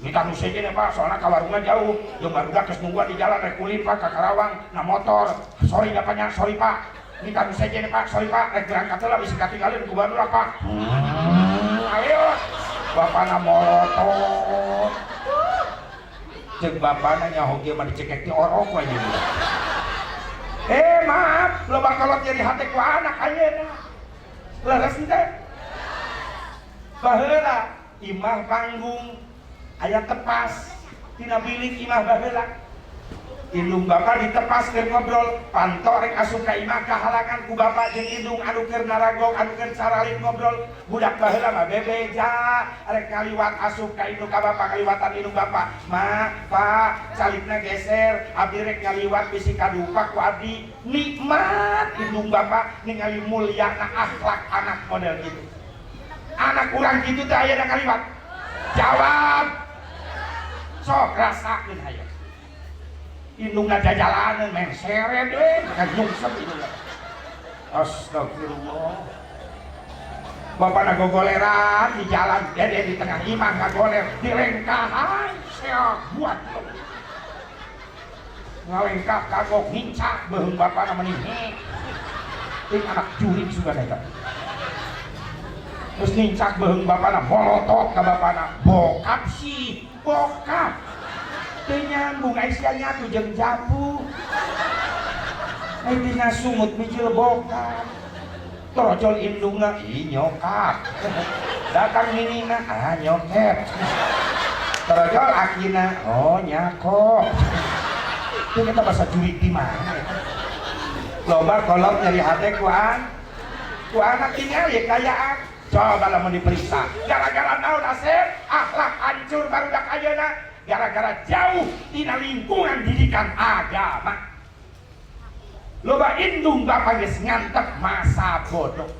Kita nu sejen Pak, soalna ka warungna jauh. Jeung barudak geus nungguan di jalan rek kulin Pak ka Karawang, na motor. Sorry Bapaknya, sorry Pak. Kita nu sejen Pak, sorry Pak, rek berangkat heula bisa katinggalin ku barudak Pak. Ayo. Bapana molotot. Jeung bapana nyaho ge mah dicekek ti orok we jeung. Maaf, loba kolot jadi hate ku anak ayeuna. Leres teh. Baheula imah panggung aya tepas tina bilik imah baheula. Indung bapak ditepas keur ngobrol, panto rek asup ka imah kahalangan ku bapak jeung indung anu keur naragong anu keur saralin ngobrol. Budak baheula mah bebeja rek ngaliwat asup ka indung ka bapak, kaliwatan indung bapak. Ma, Pak, calikna geser, abdi rek ngaliwat bisi kadupa ku abdi. Nikmat indung bapak ningali mulyana akhlak anak model gitu. Anak urang gitu teh aya da ngaliwat. Jawab. Sok rasakeun hayang. Indungna jajalaneun men seret we, ka nyungsep indungna. Astagfirullah. Bapana gogoleran di jalan, dede di tengah imah ngagoler, dilengkahan, seok buat. ngawengkak kagok hincak beheung bapana menih ting anak jurik sudah eta terus nincak beheung bapana molotot ka bapana bokap sih bokap teu nyambung aya sia nyatu jeung japu ai dina sungut mijil bokap torojol indungna ih nyokap datang minina nyokep torojol akina oh nyakop itu kita bahasa jurik di mana ya loba kolot nyari hati ku anak tinggal ya kayaan coba lah mau diperiksa gara-gara naon Asep akhlak hancur barudak ayeuna gara-gara jauh tina lingkungan didikan agama loba indung bapak geus ngantep masa bodoh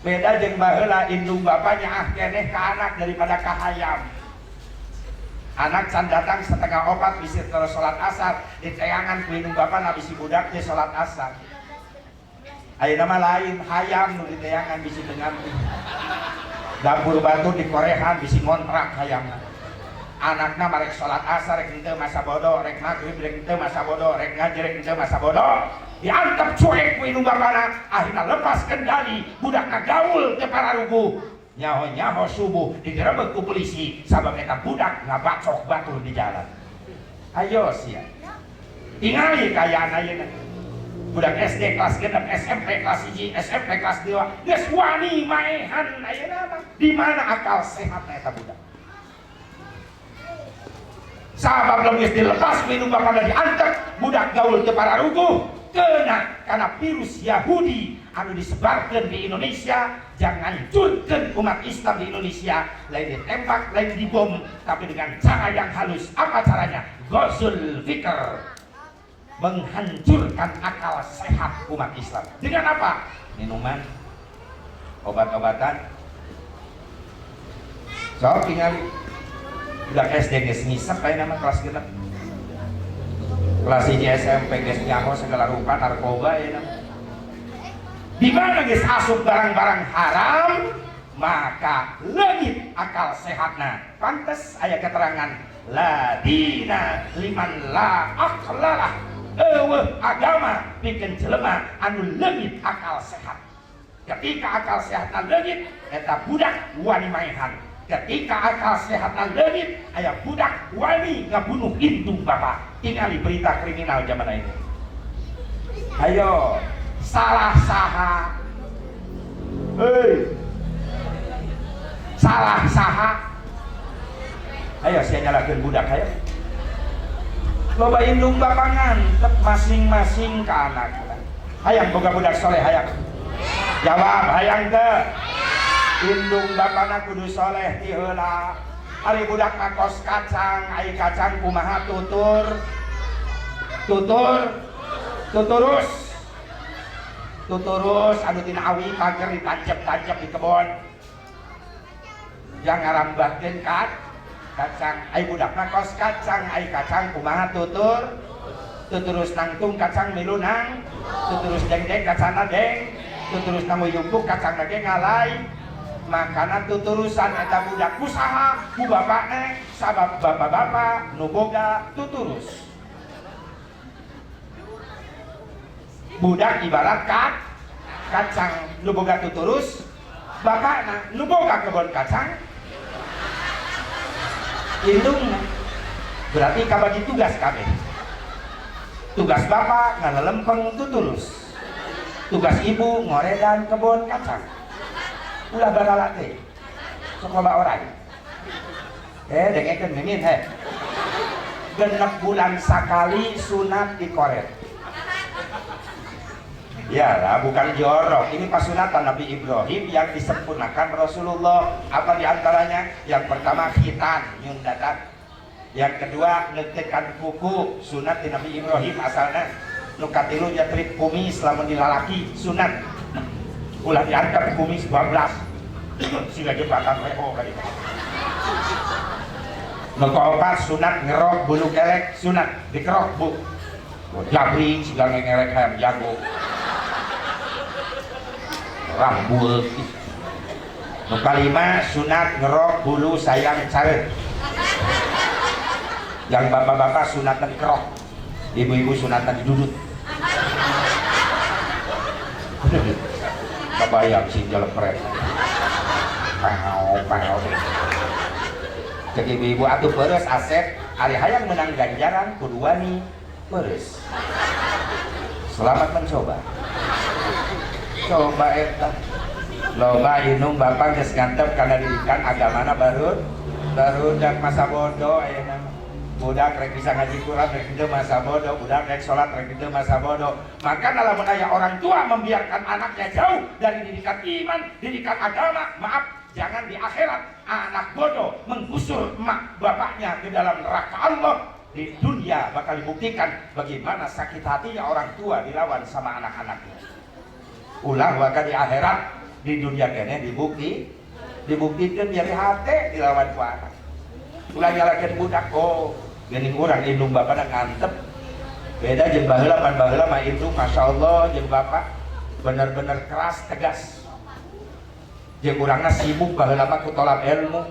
beda jeung baheula indung bapaknya keneh ka anak daripada ka hayam anak can datang setengah opat bisi terus sholat asar diteangan ku indung bapana bisi budak teh sholat asar ayeuna mah lain hayam nu diteangan bisi dengan dapur batu dikorehan bisi ngontrak hayamna anakna marek sholat asar rek henteu masa bodoh rek magrib rek henteu masa bodoh rek ngaji rek henteu masa bodoh diantep cuek ku indung bapana akhirna lepas kendali budakna gaul teu pararuguh nyaho-nyaho subuh digerebek ku polisi sabab eta budak ngabacok batur di jalan ayo sia tingali kayaan ayeuna budak SD kelas 6 SMP kelas 1 SMP kelas 2 geus wani maehan ayeuna mah di mana akal sehatna eta budak sabab lamun geus dilepas minum bapana diantek budak gaul teu pararuguh kena karena virus Yahudi anu disebarkan di Indonesia jangan hancurkan umat Islam di Indonesia lain ditembak, lain dibom tapi dengan cara yang halus apa caranya? Ghazul fikr menghancurkan akal sehat umat Islam dengan apa? Minuman obat-obatan so tinggal udah SD geus ngisep kayak nama kelas genep kelas 1 SMP geus nyaho segala rupa narkoba ya nama di mana geus asup barang-barang haram maka leungit akal sehatna pantes aya keterangan ladina liman la aqlalah eueuh agama pikeun jelema anu leungit akal sehat ketika akal sehatna leungit eta budak wani maehan ketika akal sehatna leungit aya budak wani ngabunuh indung bapak tingali berita kriminal zaman ini ayo salah saha salah saha ayo saya nyalakeun budak ayo loba indung bapangan tep masing-masing ka anakna hayang boga budak soleh hayang jawab hayang teu indung bapana kudu soleh ti heula ari budak ngakos kacang ai kacang kumaha tuturus anu tina awi pager ditancep-tancep di kebon yang ngarambahkeun kacang ai budak ngakos kacang ai kacang kumaha tuturus nangtung kacang milu nang tuturus deng-deng kacangna deng tuturus nang yumpuk kacangna ge ngalai makanan tuturusan eta budak kusaha ku bapakna sabab bapak-bapak nu boga tuturus budak ibarat kacang nu boga tuturus bapakna nu boga kebon kacang indungna berarti kabagi tugas kabeh tugas bapak ngalelempeng tuturus tugas ibu ngoredan kebon kacang ulah bagala teh sok loba orang dengekeun mimin genep bulan sakali sunat dikoret ya lah bukan jorok ini pasunatan Nabi Ibrahim yang disempurnakan Rasulullah apa diantaranya yang pertama khitan nyundatan yang kedua ngetekan kuku sunat di Nabi Ibrahim asalnya nukatilu nyetrik kumis lamun dilalaki sunat ulah diangkat kumis 12 sehingga jembatan reho kali nukopat sunat ngerok bulu kelek sunat dikerok bu jabri sehingga ngerek hayam jago rambut nu kalima sunat ngerok bulu sayang caret yang bapak-bapak sunatan kerok, ibu-ibu sunatan didudut. Kebayang sih jelepret. Pau. Cek ibu-ibu atuh beres Asep, ari hayang menang ganjaran kudu wani beres. Selamat mencoba. Coba eta. Loba inung bapak geus ngantep kana didikan agamana baru dak masa bodoh ayeuna. Budak rek bisa ngaji Quran rek teu masa bodoh, budak rek salat rek teu masa bodoh. Maka dalam aya orang tua membiarkan anaknya jauh dari didikan iman, didikan agama, maaf, jangan di akhirat anak bodoh menggusur emak bapaknya ke dalam neraka Allah. Di dunia bakal dibuktikan bagaimana sakit hatinya orang tua dilawan sama anak-anaknya. Ulah bakal di akhirat, di dunia kene dibuktikan nyeri hati dilawan ku anak. Ulah nyalakeun budak, oh geuning urang indung bapak ngantep. Beda jeung baheula pan baheula mah indung masyaallah jeung bapak bener-bener keras tegas. Jeung urangna sibuk baheula mah ku tolab ilmu.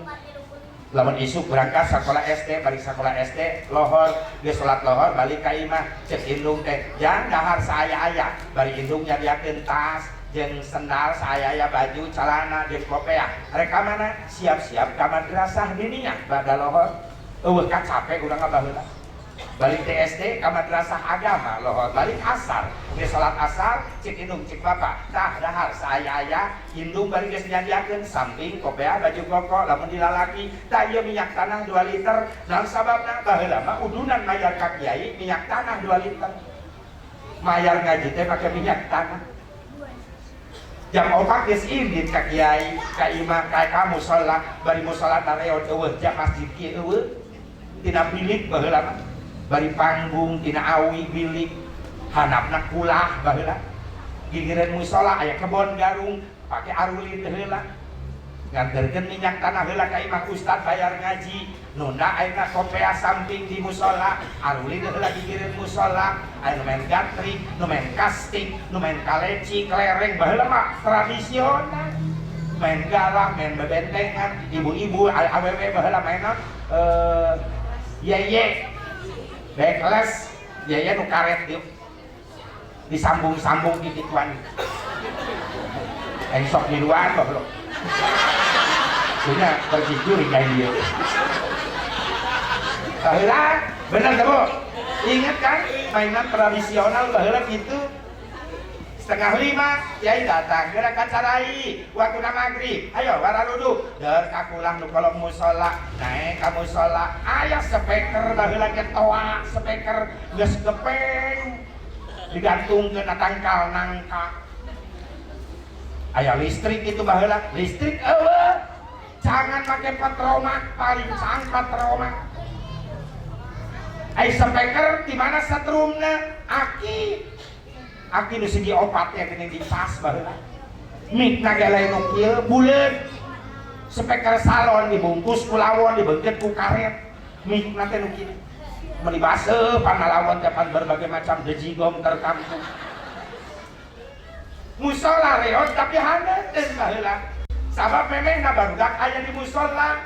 Lamun isuk berangkat sekolah SD, balik sekolah SD, lohor, geus salat lohor, balik ka imah, cek indung teh, jang dahar saaya-aya, bari indung nyadiakeun tas, jeung sendal saaya-aya, baju, celana, jeung kopea. Rek ka mana? Siap-siap ka madrasah dininya, bada lohor. Eueuh kan capek urang baheula. Balik teh SD ka madrasah agama, lohor, balik asar, geus salat asar, cek indung cek bapak, tah dahar saaya-aya, indung bari geus nyadiakeun samping, kopea, baju koko, lamun di lalaki, tah ieu minyak tanah 2 liter, naon sababna baheula mah udunan mayar ka kiai minyak tanah 2 liter. Mayar ngaji teh make minyak tanah. Jam 4 geus indit ka kiai, ka imam, ka musala, bari musala tareot eueuh jam masjid kieu eueuh. Tina bilik baheula mah. Bari panggung tina awi bilik handapna kulah baheula. Gigireun musala aya kebon garung, pake arulin heula. Nganterkeun minyak tanah heula ka imam ustad bayar ngaji. Nunda ayeuna kopea samping di musala, arulin heula gigireun musala. Aya nu main gatrik, nu main kasting, nu main kaleci, kelereng baheula mah tradisional. Main galang, main bebentengan, ibu-ibu awewe baheula mainna ye backles yaya nu karet dieu disambung-sambung di kituan sok di luar baheula punya berjujur kayak dia baheula bener teh Bu inget kan mainan tradisional baheula gitu 4:30 yai datang gerak kacarai waktu maghrib ayo wararudu deur kakulang nu kolong musola naik ka musola aya speaker baheula ge toa speaker geus gepeng digantungkeun na tangkal nangka aya listrik itu baheula listrik eueuh jangan make patromak paling sang patromak aya speaker di mana setrumna aki nu segi opatnya geuning dipas baheula mikna ge lain nu kieu buleud speaker salon dibungkus ku lawon dibeungkeun ku karet mikna teh nu kieu mun dibaseuh panalawon teh pan berbagai macam dejigom terkampung musola reot tapi haneuteun baheula sabab memehna barudak aya di musola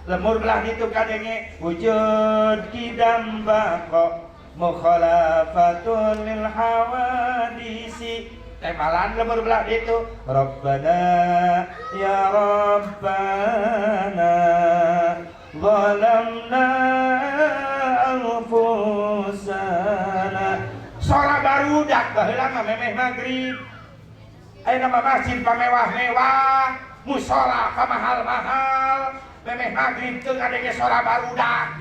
lemur belah ditu kadenge wujud kidam baqo mukhalafatun lil hawadisi temalan lemur belah itu Rabbana ya Rabbana zalamna anfusana sholat barudak baheula mah memeh maghrib ayeuna mah masjid pamewah-mewah mushola pamahal-mahal memeh maghrib teu ngadenge sholat barudak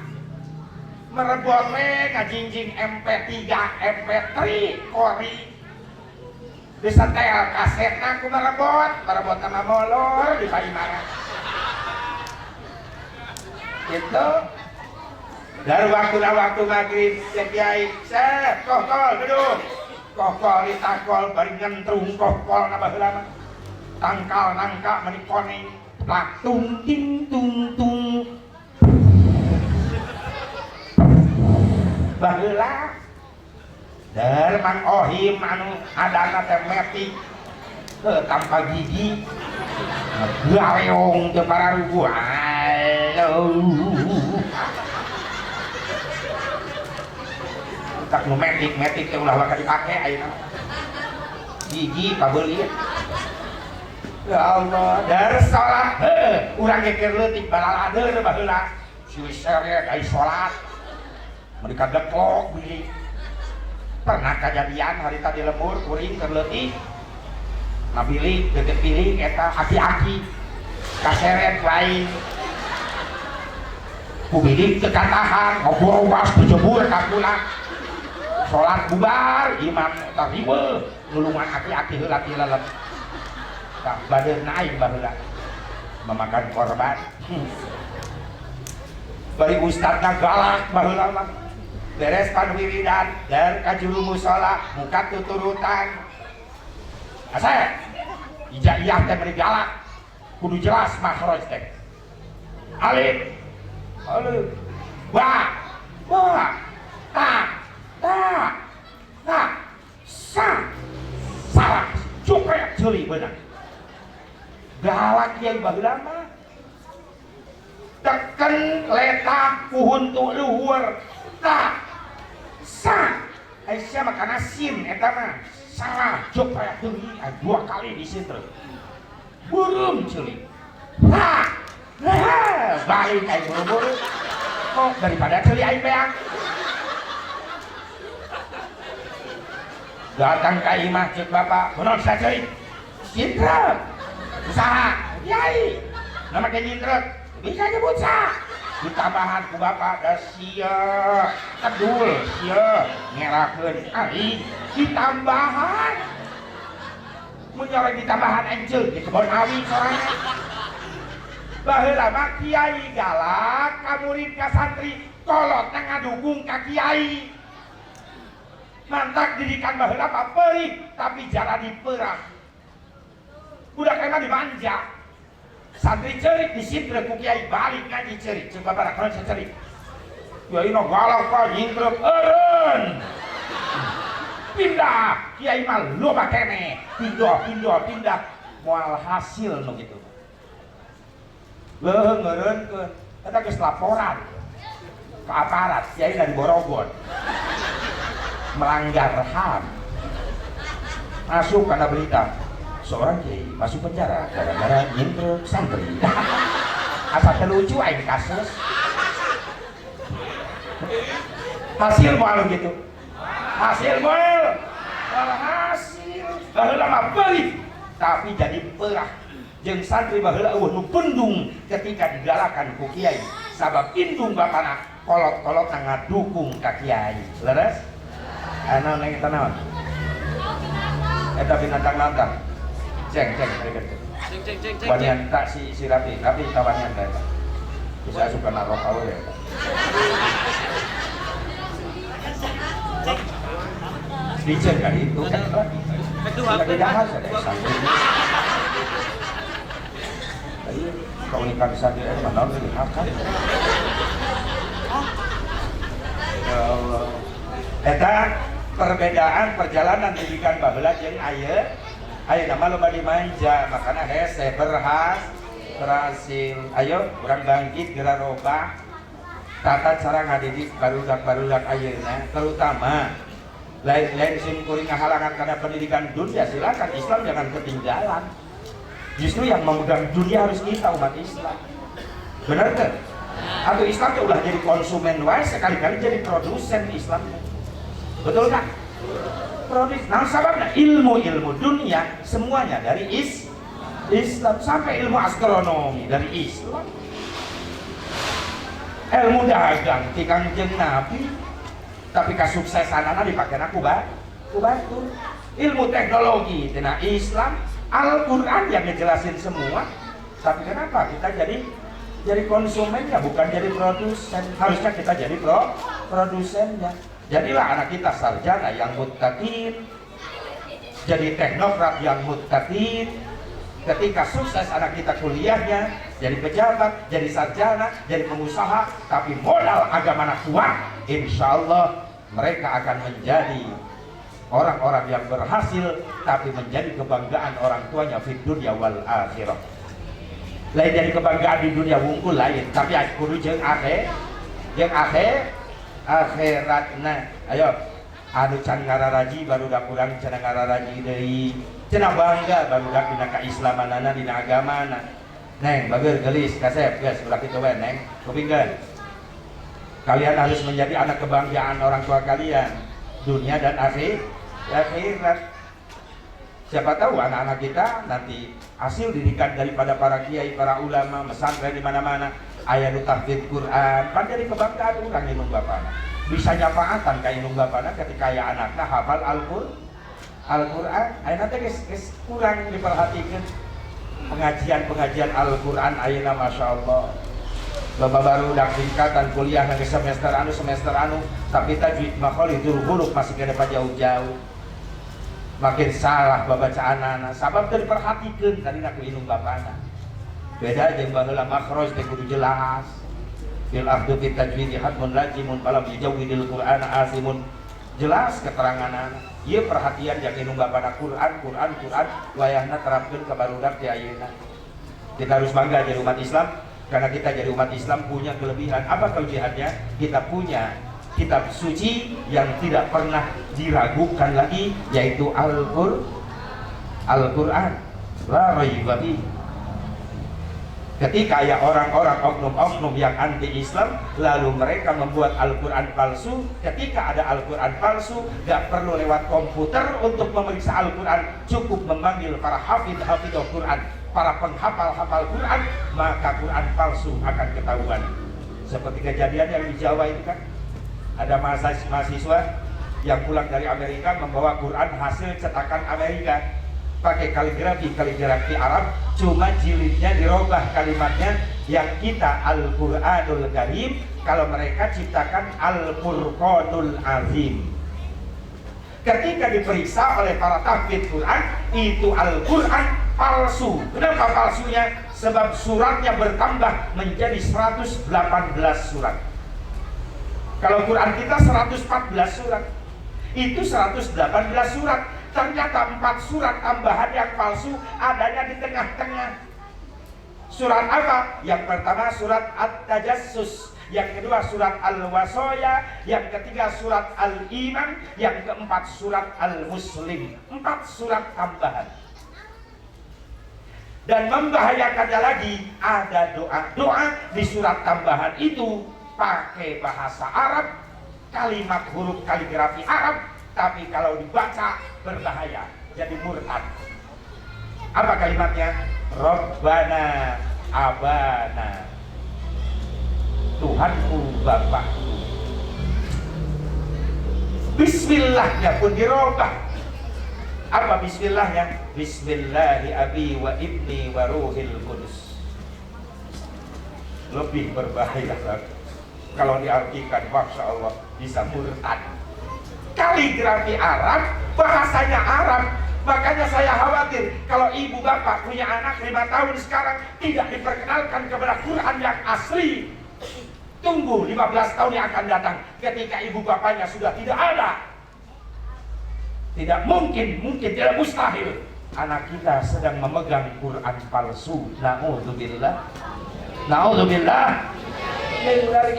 merebut we ngajingjing MP3 MP3 kori disetel kasetna ku merebut nama molor di Paimara gitu dari waktu maghrib cek kiai sep kokol gedung kokol ditakol bari ngentrung kokol na baheula mah tangkal nangka meuni koneng plak tung ting tung tung baheula dar Mang Ohim anu adana teh metik tanpa gigi gaweong teu pararugu tak nu metik teh ulah bakal dipake ayeuna gigi pabeuli ya Allah dar salat urang geker leutik balaladeun baheula siuser ya gai salat mereka deklok bili pernah kejadian hari tadi lembur kuring keur leutik nabilik deket pilih eta aki-aki kaseret lain kubidik tekatahan ngobrol was dijebur kakula sholat bubar imam tariwe nulungan aki-aki heula ti lelep tak bade naik baheula memakan korban bari ustadna galak baheula mah beres pan wiridan dan ka juru mushola muka tuturutan asa ija'iyah teh beri galak kudu jelas makhraj teh alif ba ta salah cupet ceuli beunang galak ieu baheula mah teken letak puhun tu luhur ta aisyah makana sin eta mah salah cupet deui dua kali disinter burung ceuli balik aing buru-buru kok daripada ceuli aing beang datang ka imah cek bapak kunaon saceui sintrek usaha yai nama ke sintrek bisa nyebut sa ditambahan ku bapak da sia kedul sia ngerakeun ari ditambahan mun nyorek ditambahan enceun di kebon awi sorangan baheula mah kiai galak ka murid ka santri kolot teh ngadukung ka kiai mantak didikan baheula mah peurih tapi jalani peurah budak emang dimanja santri ceurik disintrek ku kiai balik ngaji ceurik ceuk babaraha kana ceurik kiai no galak ka nyintrek eureun pindah kiai mah loba keneh pindah moal hasil nu kitu leuheung ngeureunkeun eta geus laporan ka aparat kiai dari Borogon melanggar HAM masuk karena berita seorang kiai masuk penjara gara-gara nyintrek santri asa teu lucu aing kasus hasil moal gitu hasil moal hasil baheula mah peurih tapi jadi peurah jeung santri baheula eueuh nu pendung ketika digalakan ku kiai sabab indung bapana kolot-kolot ngadukung ka kiai leres anu neng eta naon eta binatang nantang ceng wanian tak si Rapi tawanian teh bisa suka narok awe ya dicek kan itu kan lagi dahas ada santri keunikan santri itu mana lebih hakkan ya Allah eta perbedaan perjalanan didikan baheula jeung ayeuna mah loba dimanja makana hese berhasil ayo urang bangkit geura robah tata cara ngadidik barudak ayeuna terutama lain sim kuring ngahalangan karena pendidikan dunia silakan Islam jangan ketinggalan justru yang memegang dunia harus kita umat Islam benar kan? Atau Islam ya udah jadi konsumen wae sekali-kali jadi produsen Islam betul kan? Nah sababnya ilmu dunia semuanya dari Islam sampai ilmu astronomi dari Islam ilmu dagang ti Kangjeng Nabi tapi kasuksesan anak dipakai aku batu ilmu teknologi tina Islam Al-Quran yang ngejelasin semua tapi kenapa kita jadi konsumennya bukan jadi produsen harusnya kita jadi produsennya jadilah anak kita sarjana yang muttaqin jadi teknokrat yang muttaqin ketika sukses anak kita kuliahnya jadi pejabat, jadi sarjana, jadi pengusaha tapi modal agamana kuat insya Allah mereka akan menjadi orang-orang yang berhasil tapi menjadi kebanggaan orang tuanya fid dunya wal akhirah lain jadi kebanggaan di dunia wungkul lain tapi kudu jeung akhiratna ayo anu can ngararaji barudak urang cenah ngararaji deui cenah bangga barudak dina kaislamanana dina agamana. Neng bager gelis kasep geus ulah kitu we neng kupingkeun. Kalian harus menjadi anak kebanggaan orang tua kalian dunia dan akhirat. Siapa tahu anak-anak kita nanti hasil didikan daripada para kiai, para ulama, pesantren di mana-mana, aya nu tahfidz Quran, kan jadi kebanggaan urang indung bapana. Bisa nyafaatan ka indung bapana ketika aya anakna hafal Al-Qur'an. Ayeuna teh geus kurang diperhatikeun. Pengajian Al-Quran ayeuna Masya Allah loba baru dak tingkatan kuliah nang semester anu tapi tajwid makhalidul huruf masih kena jauh-jauh makin salah babacaanana sabab teu diperhatikeun tadina ku indung bapana. Beda jeung baheula makhraj teh kudu jelas fil ardu fit tajwid hatmun lazimun falam yujawwidil qur'ana asimun jelas keteranganana. Ieu perhatian jeung indung bapana Quran wayahna terapkeun ka barudak ti ayeuna. Kita harus bangga jadi umat Islam karena kita jadi umat Islam punya kelebihan. Apa kelebihannya? Kita punya kitab suci yang tidak pernah diragukan lagi, yaitu Al-Quran. La raiba fihi. Ketika ada orang-orang oknum-oknum yang anti-Islam lalu mereka membuat Al-Quran palsu, ketika ada Al-Quran palsu gak perlu lewat komputer untuk memeriksa Al-Quran, cukup memanggil para hafidh-hafidh Quran, para penghafal-hafal Quran, maka Quran palsu akan ketahuan. Seperti kejadian yang di Jawa itu kan, ada mahasiswa yang pulang dari Amerika membawa Quran hasil cetakan Amerika, pakai kaligrafi Arab, cuma jilidnya dirubah kalimatnya yang kita Al-Quranul Karim, kalau mereka ciptakan Al-Furqanul Azim. Ketika diperiksa oleh para tahfidz Quran, itu Al-Quran palsu. Kenapa palsunya? Sebab suratnya bertambah menjadi 118 surat. Kalau Quran kita 114 surat, itu 118 surat. Ternyata 4 surat tambahan yang palsu adanya di tengah-tengah. Surat apa? Yang pertama surat At-Tajassus, yang kedua surat Al-Wasoya, yang ketiga surat Al-Iman, yang keempat surat Al-Muslim. 4 surat tambahan. Dan membahayakannya lagi, ada doa-doa di surat tambahan itu pakai bahasa Arab, kalimat huruf kaligrafi Arab, tapi kalau dibaca berbahaya, jadi murtad. Apa kalimatnya? Rabbana Abana, Tuhanku Bapakku. Bismillahnya pun dirubah. Apa bismillahnya? Bismillahi abi wa ibni wa ruhil kudus. Lebih berbahaya kalau diartikan, Masya Allah, bisa murtad. Kaligrafi Arab, bahasanya Arab. Makanya saya khawatir kalau ibu bapak punya anak 5 tahun sekarang tidak diperkenalkan kepada Quran yang asli. Tunggu 15 tahun yang akan datang ketika ibu bapaknya sudah tidak ada. Tidak mungkin, tidak mustahil anak kita sedang memegang Quran palsu. Na'udzubillah.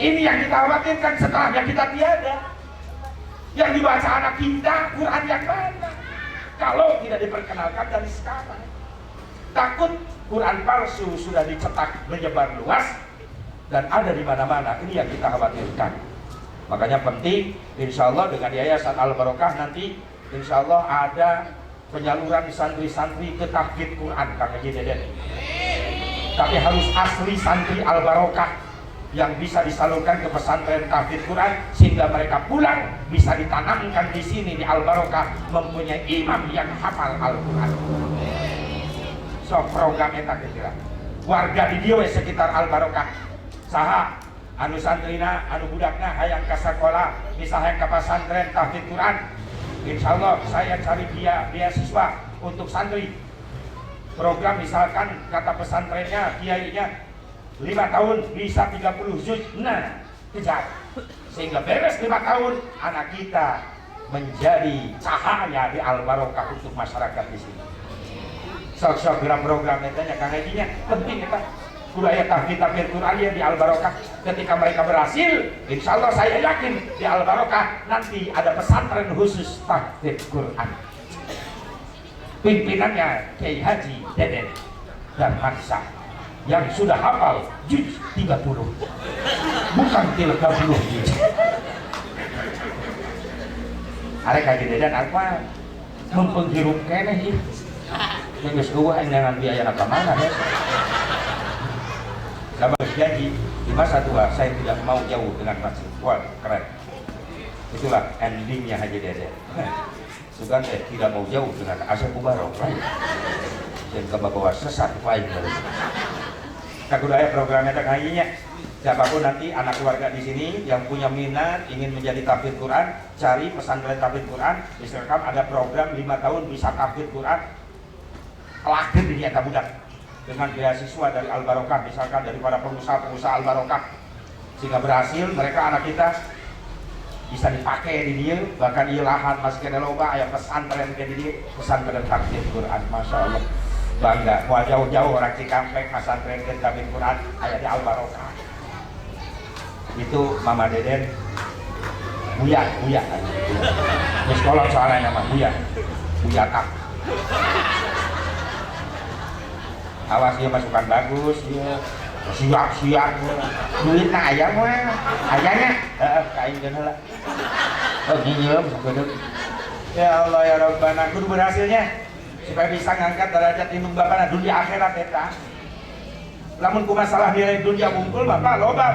Ini yang kita khawatirkan setelahnya kita tiada. Yang dibaca anak kita Quran yang mana? Kalau tidak diperkenalkan dari sekarang, takut Quran palsu sudah dicetak menyebar luas dan ada di mana-mana. Ini yang kita khawatirkan. Makanya penting, insya Allah dengan Yayasan Al-Barokah nanti insya Allah ada penyaluran santri-santri ke tahfidz Quran, Kang Haji Deden. Tapi harus asli santri Al-Barokah yang bisa disalurkan ke pesantren tahfidz Quran sehingga mereka pulang bisa ditanamkan di sini di Al-Barokah mempunyai imam yang hafal Al-Quran. So program eta kira warga di dieu sekitar Al-Barokah saha anu santrina anu budakna hayang ka sakola bisa hayang ka pesantren tahfidz Quran, insyaallah saya cari beasiswa untuk santri. Program misalkan kata pesantrennya kiainya 5 tahun bisa 30 juz, nah kejar sehingga beres 5 tahun anak kita menjadi cahaya di Al-Barokah untuk masyarakat di sini. Sok-sok program itu Kang Hajinya penting ya Pak. budaya tahfidz Quran ya di Al Barokah. Ketika mereka berhasil, insya Allah saya yakin di Al Barokah nanti ada pesantren khusus tahfidz Quran. Pimpinannya Kiai Haji Deden dan Hansa yang sudah hafal juz 30, bukan 30 juz. Ada kayak Deden apa mempenghirup keneh ini yang geus eueuh dengan biaya apa mana ya. Saya berjanji di masa tua saya tidak mau jauh dengan masjid. Wah keren. Itulah endingnya Haji Deden. Sugan tidak mau jauh dengan Asep Mubarok dan kebawa sesat lain dari budaya programnya kayaknya siapapun nanti anak keluarga di sini yang punya minat ingin menjadi tahfidz Quran, cari pesantren tahfidz Quran. Misalkan ada program 5 tahun bisa tahfidz Quran, lahir di nyata budak dengan beasiswa dari Al Barokah, misalkan dari para pengusaha-pengusaha Al Barokah, sehingga berhasil mereka anak kita bisa dipakai di dia, bahkan di lahan masih kena loba aya pesantren ke dia, pesantren tahfidz Quran. Masya Allah bangga, mau jauh-jauh orang Cikampek pesantren tahfidz Quran aya di Al Barokah. Itu Mama Deden Buya di sekolah soalnya nama Buya Kak. Awas dia masukan bagus dia siap duit na ayam mah ayahnya kain lah nyiem ya Allah ya Rabbana kudu berhasilnya supaya bisa ngangkat derajat indung bapana dunia akhirat eta. Lamun ku masalah nilai dunia bungkul bapak loba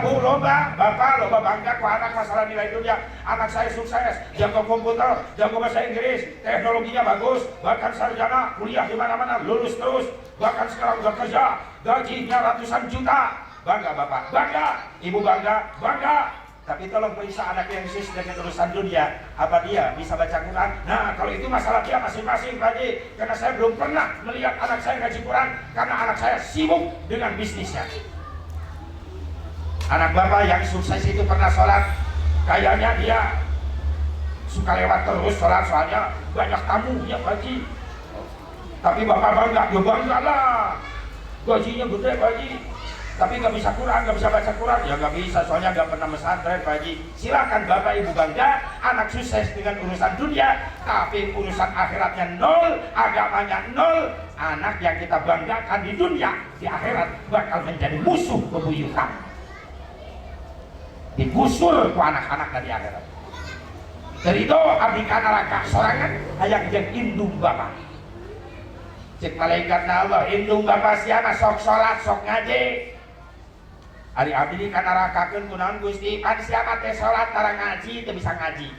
bapak loba bangga ku anak masalah nilai dunia. Anak saya sukses, jago komputer, jago bahasa Inggris, teknologinya bagus, bahkan sarjana, kuliah di mana-mana, lulus terus, bahkan sekarang udah kerja, gajinya ratusan juta. Bangga bapak, bangga, ibu bangga. Tapi tolong periksa anak yang sis dengan urusan dunia, apa dia bisa baca Quran? Nah kalau itu masalah dia masing-masing Pak Haji, karena saya belum pernah melihat anak saya ngaji Quran, karena anak saya sibuk dengan bisnisnya. Anak bapak yang sukses itu pernah sholat, kayaknya dia suka lewat terus sholat, soalnya banyak tamu ya Pak Haji. Tapi bapak bangga, ya bangga lah, gajinya gede Pak Haji. Tapi nggak bisa Quran, nggak bisa baca Quran, ya nggak bisa, soalnya nggak pernah pesantren Pak Haji. Silakan bapak ibu bangga, anak sukses dengan urusan dunia, tapi urusan akhiratnya nol, agamanya nol. Anak yang kita banggakan di dunia, di akhirat bakal menjadi musuh bebuyutan, digusur ke anak-anak dari akhirat. Dari itu abdi kanaraka sorangan hayang jeung indung bapak. Cek malaikat Allah indung bapak siapa sok sholat sok ngaji. Ari abdi di kanarakakeun kunaon Gusti? Kan siapa teh salat tara ngaji teu bisa ngaji.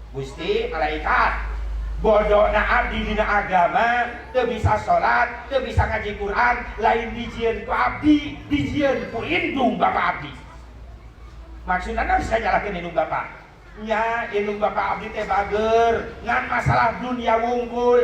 Gusti malaikat bodona abdi dina agama teu bisa salat, teu bisa ngaji Quran, lain dijieun ku abdi, dijieun ku indung bapak abdi. Maksudna naon bisa nyalakeun indung bapak? Nya indung bapak abdi teh bager, ngan masalah dunia wungkul.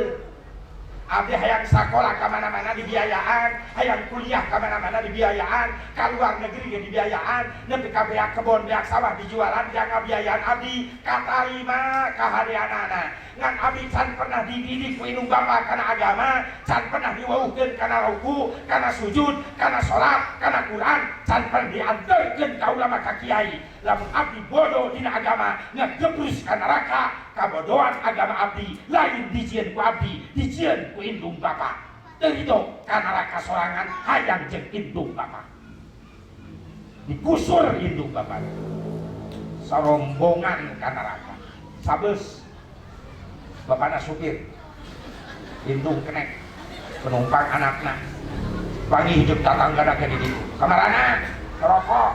Abdi hayang sekolah ke mana-mana dibiayaan, hayang kuliah ke mana-mana dibiayaan, ke luar negeri dibiayaan, nepi ka beak kebon beak sawah dijualan jangan biayaan abdi katarima kahadeanana. Ngan abdi can pernah dididik ku indung bapak kana agama, can pernah diwauhkeun kana ruku, kana sujud, kana salat, kana Quran, can pernah diantarkeun ka ulama ka kiai. Lamun abdi bodoh dina agama ngegebrus ka neraka, kabodohan agama abdi lain dijieun ku abdi, dijieun ku indung bapak. Dari itu ka neraka sorangan hayang jeung indung bapak, digusur indung bapak, sarombongan ka neraka. Sabeus bapakna supir, indung kenek penumpang anakna, panggih hidup tatanggana ke di kamarana rokok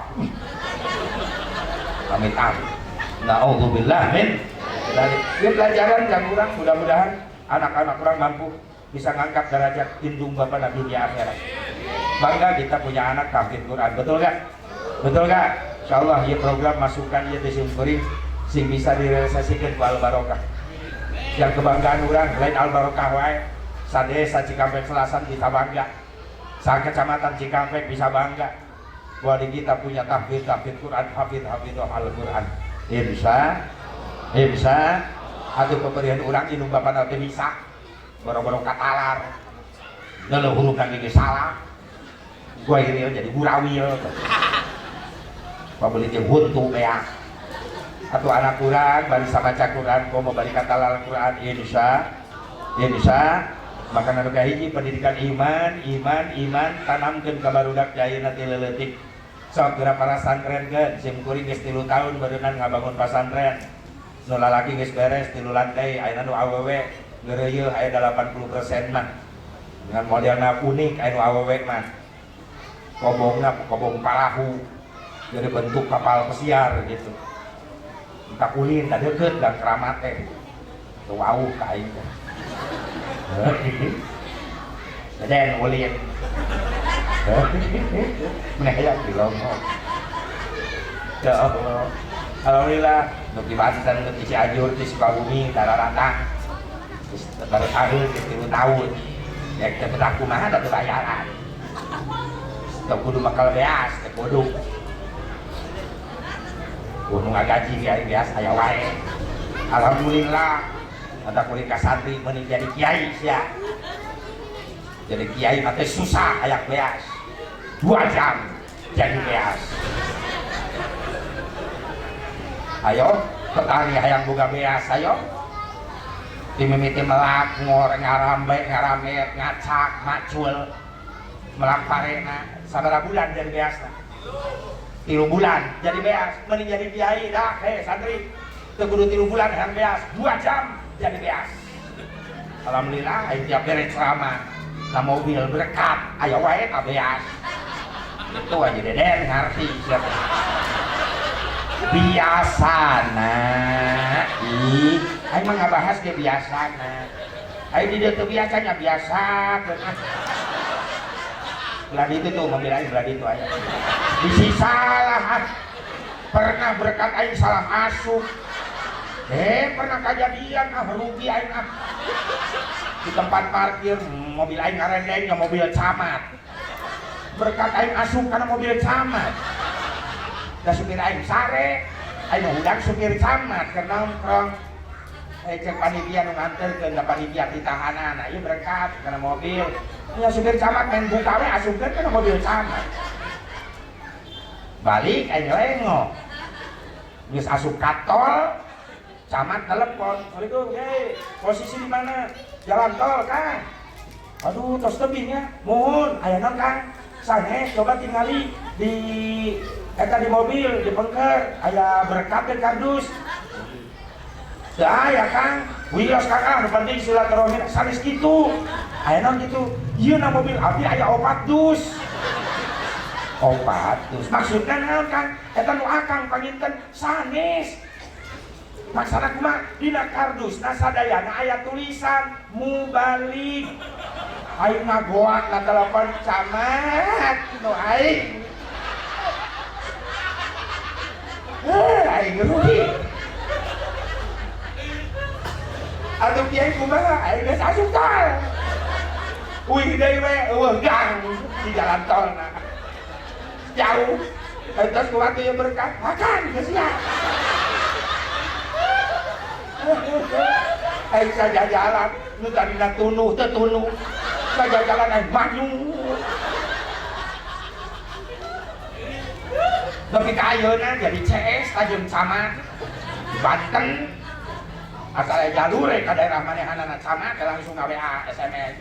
amit-amit. Na'udzubillah min dzalik. Ini pelajaran yang kurang, mudah-mudahan anak-anak kurang mampu bisa ngangkat derajat indung bapak di dunia akhirat. Bangga kita punya anak tahfidz Quran, betul gak? Betul gak? Insyaallah ya program masukkan ya disimpulin sing bisa direalisasikan ku Al Barokah. Yang kebanggaan orang lain Al Barokah wae, sa desa Cikampek Selatan kita bangga, sa kecamatan Cikampek bisa bangga bahwa di kita punya tahfidz Quran, hafidh Al-Quran. Bisa atuh pemberian urang indung bapana teh bisa boro-boro katalar leluhur kang ge salah gua ini jadi gurawil pabeli teh huntu beak atau anak kurang bari baca Quran komo bari katalal Quran Indonesia maka anu kahiji pendidikan iman tanamkeun ka barudak jayeuna teh leuletik sok geura para santrenkeun sim kuring geus 3 tahun beureunnan ngabangun pasantren nu lalaki geus beres 3 lantai ayeuna nu awewe geureuyeul aya 80% mah dengan modelna unik aya nu awewe mah kobongna kobong parahu dari bentuk kapal pesiar gitu tak ulin tak deket dan keramat teh tuh wauh ka aing teh dan ulin ngayang di Lombok ya Allah alhamdulillah untuk di Banten untuk di Cianjur di Sukabumi Dararata baru tahun 10 tahun ya kita bedak kumaha tak bayaran tak kudu bakal beas tak kudu gunung agaji kiai biasa aya wae alhamdulillah ada kulit kasantri meni jadi kiai sia jadi kiai mah teh susah aya beas 2 jam jadi beas ayo petani hayang boga beas ayo dimimiti melak ngoreng ngarame ngacak macul melak parena sabaraha bulan jadi beasna 3 bulan jadi beas mending jadi kiai dah santri teu kudu 3 bulan hayang beas 2 jam jadi beas alhamdulillah aya tiap beres ceramah na mobil berkat aya wae ka beas itu aja deden ngarti siapa biasana aing mah ngabahas ge biasana aing di dieu teu biasanya biasa beladi itu tuh mobil aing beladi itu aya bisi salah pernah berkat aing salah asup pernah kejadian rugi aing di tempat parkir mobil aing ngarendeng mobil camat berkat aing asup karena mobil camat da supir aing sare aing udang supir camat keur nongkrong cek panitia nu nganterkeun da panitia ditahanan ieu berkat karena mobil nya supir camat main buka we asupkeun kana mobil camat balik aing lengo geus asup katol camat telepon assalamualaikum posisi di mana jalan tol Kang aduh tos tebingnya mohon aya naon Kang sanes coba tingali di eta di mobil di pengker aya berkat dan kardus teu aya Kang wios Kang nu penting silaturahmi sanes kitu aya naon kitu ieu na mobil abdi aya 4 dus 4 dus maksudna naon Kang eta nu akang panginten sanes maksana kumaha dina kardus na sadayana aya tulisan mubalik aing ngagoak na telepon camat nu aing aing rugi atuh kiai kumaha aing geus asup tol wih deui we eueuh gang di jalan tol na jauh terus kumaha teh berkah akan geus sia aing saja jalan nu tadina tunuh teu tunuh saja jalan aing maju tapi ka ayeuna jadi CS tajam camat di Banten asal aya jalur ka daerah manehanana camat langsung WA SMS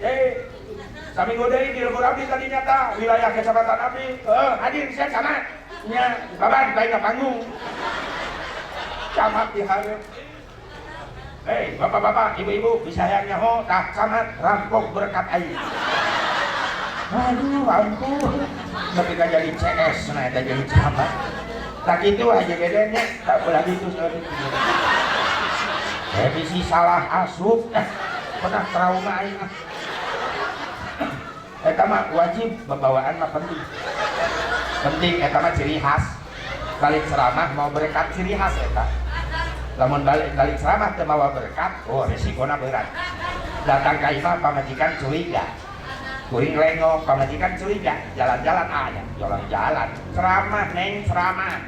saminggu deui di lembur abdi tadinya tah wilayah kecamatan abdi hadir sia camat nya baban bae ka panggung camat dihareup bapak-bapak, ibu-ibu, bisa yang nyaho, tak camat, rampok berkat air. Aduh, ampun. Tapi kan jadi CS, nah itu jadi camat. Tak gitu aja bedanya, tak boleh gitu sekali. Bisi salah asup, pernah trauma aing. Eta mah wajib, pembawaan mah penting. Penting, eta mah ciri khas. Balik ceramah mau berkat ciri khas eta. Lamun balik ceramah teu mawa berkat, resikonya berat. Datang ka imam pamajikan curiga. Kuring lengo pamajikan curiga, jalan-jalan aja, jalan-jalan. Ceramah neng ceramah.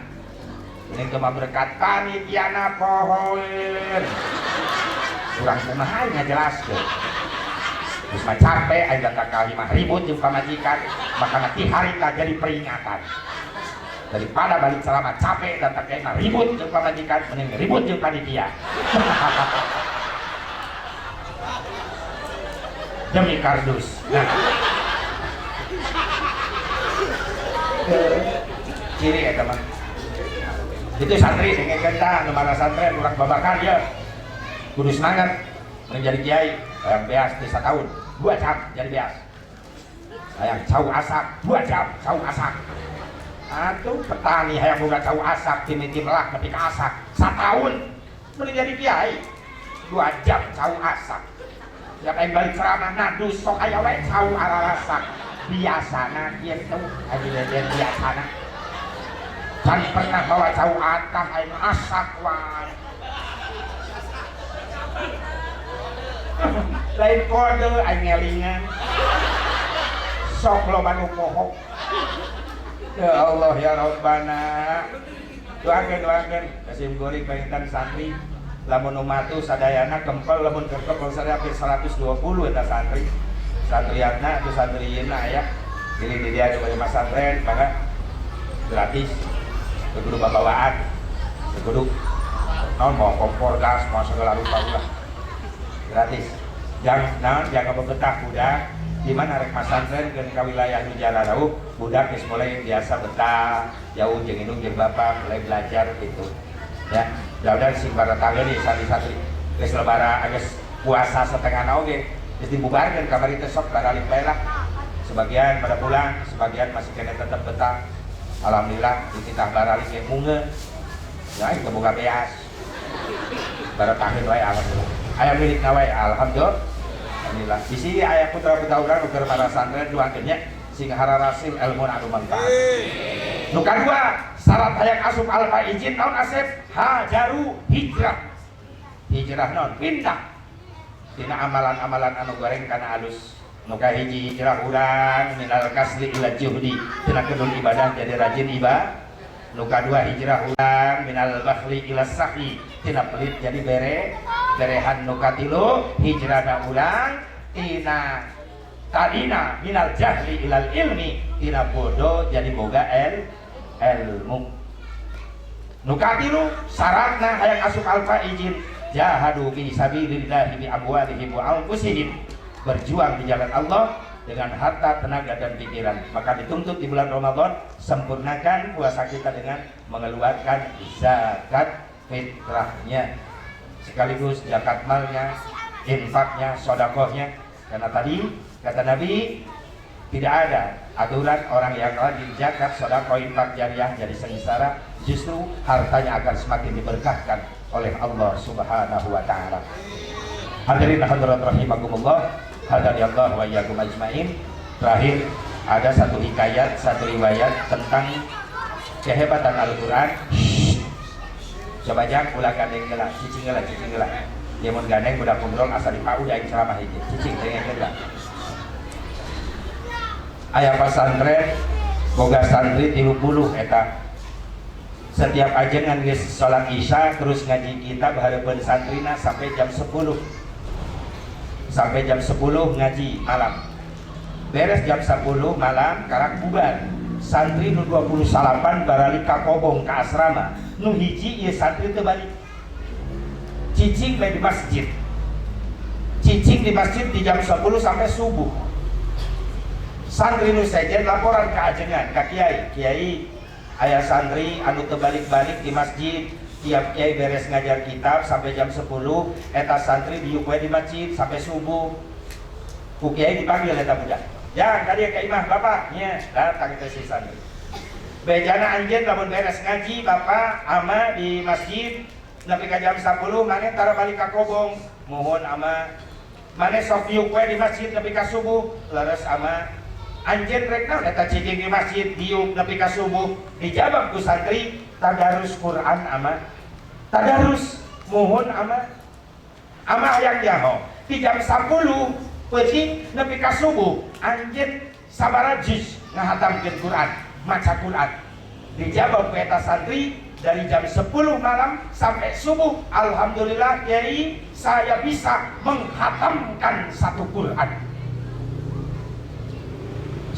Ini teu mawa berkat panitiana pohoeun. Urang kumaha ngajelaskeun. terus mah capek aing kali mah ribut jeung pamajikan maka nanti harita jadi peringatan daripada balik selama capek dan tak mah ribut jeung pamajikan mending ribut jeung panitia demi kardus. Nah ciri eta mah itu santri dengan genta nu mana santri urang babakan ya kudu semangat menjadi kiai yang beas di 1 tahun 2 jam jadi beas yang cau asak 2 jam cau asak atuh petani yang boga cau asak tim lah ketika asak 1 tahun menjadi kiai 2 jam cau asak yang lain balik ceramah nadus sok aya we cau ararasak biasana kitu aja biasana kan pernah bawa cau atah aing asak wae lain kode aing ngelingan sok loba nu pohok ya Allah ya Rabbana doakeun kasim gori paintan santri lamun umatu sadayana kempel lamun kempel sadaya 120 eta santri santriatna itu santrieuna aya jadi di dia ada banyak pesantren maka gratis kudu babawaan kudu naon mau kompor gas mau segala rupa ulah gratis jangan betah budak di mana rek pesantren ke wilayah nu Jalalauh budak geus mulai biasa betah jauh jeung indung jeung bapak mulai belajar gitu ya mudah-mudahan sing baratangga di santri-santri geus lebaran geus puasa setengah oge geus dibubarkeun kamari teh sok baralik bae lah sebagian pada pulang sebagian masih kena tetap betah alhamdulillah dititah baralik ge mungeun ya itu boga beas baratangga wae alhamdulillah aya milikna wae alhamdulillah di sini aya putra-putra urang nu keur para santren duakeunnya sing hararasil ilmu anu manfaat nu kadua syarat hayang asup alfa izin naon asep hajaru hijrah naon pindah tina amalan-amalan anu goreng kana alus nu kahiji hijrah urang minal kasli ila juhdi tina kedul ibadah jadi rajin ibadah nu kadua hijrah urang minal bakhli ila sahi tina pelit jadi berehan nu katilu hijrah urang tina tadina minal jahli ilal ilmi tina bodoh jadi boga ilmu nu katilu syaratna hayang asup alfa izin jahadu fi sabilillahi bi amwalihim wa anfusihim berjuang di jalan Allah dengan harta, tenaga dan pikiran. Maka dituntut di bulan Ramadan sempurnakan puasa kita dengan mengeluarkan zakat fitrahnya sekaligus zakat malnya, infaknya, sodakohnya. Karena tadi kata Nabi tidak ada aturan orang yang rajin zakat, sodakoh, infak, jariah jadi sengsara, justru hartanya akan semakin diberkahkan oleh Allah Subhanahu wa taala. Hadirin hadirat rahimakumullah, hadani Allah wa iyyakum ajmain. Terakhir ada satu hikayat, satu riwayat tentang kehebatan Al-Qur'an. Coba jangan ulah gandeng geula, cicing geula. Dia mun gandeng budak ngobrol asa dipau da aing ceramah hiji. Cicing teh geula. Aya pasantren boga santri 30 eta. Setiap ajengan geus salat Isya terus ngaji kitab hareupeun santrina sampai jam 10. Sampai jam 10 ngaji malam. Beres jam 10 malam karak bubar. Santri nu 28 baralik ka kobong ka asrama. Nu hiji ieu santri teu balik. Cicing bae di masjid. Cicing di masjid di jam 10 sampai subuh. Santri nu sejen laporan ka ajengan ka kiai aya santri anu teu balik-balik di masjid. Tiap kiai beres ngajar kitab sampai jam 10 eta santri diuk we di masjid sampai subuh. Ku kiai dipanggil eta budak. Ya, tadi ka imah bapak nya datang ke si santri. Bejana anjeun lamun beres ngaji bapak ama di masjid nepi ka jam 10 mane tara balik ka kobong. Mohon ama mane sok diuk we di masjid nepi ka subuh. Leres ama anjeun rek naon eta cicing di masjid diuk nepi ka subuh. Dijawab ku santri tadarus Quran ama tadarus mohon ama hayang jaho di jam 10 peuting nepi ka subuh anjeun sabaraha juz ngahatamkeun Quran maca Quran. Dijawab ku eta santri dari jam 10 malam sampai subuh alhamdulillah kiai saya bisa menghatamkan 1 Quran.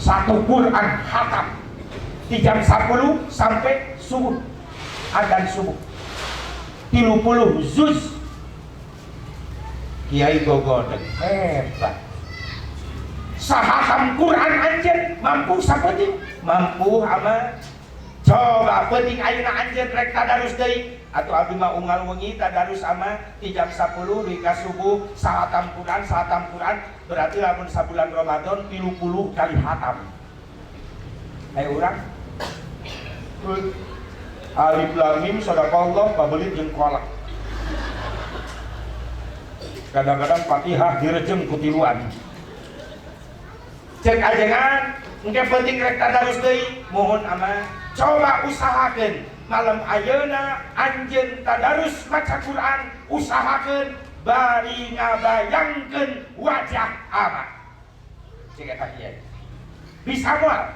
satu Quran hatam di jam 10 sampai subuh, adzan subuh 30 juz. Kiai gogodeg hebat. Sahatam Quran anjeun mampu sapeting, mampu ama coba penting ayeuna anjeun rek tadarus deui atuh abdi mah unggal wengi tadarus ama di jam 10 dika subuh sahatam Quran berarti lamun sabulan Ramadan 30 kali hatam. Ayo urang alif lam mim sadaqallah pabelit jeung kolak. Kadang-kadang Fatihah direjeng ku tiluan. Cek ajengan engke penting rek tadarus deui mohon ama coba usahakeun malam ayeuna anjeun tadarus maca Quran, usahakeun bari ngabayangkeun wajah ama. Cek eta kieu. Bisa moal.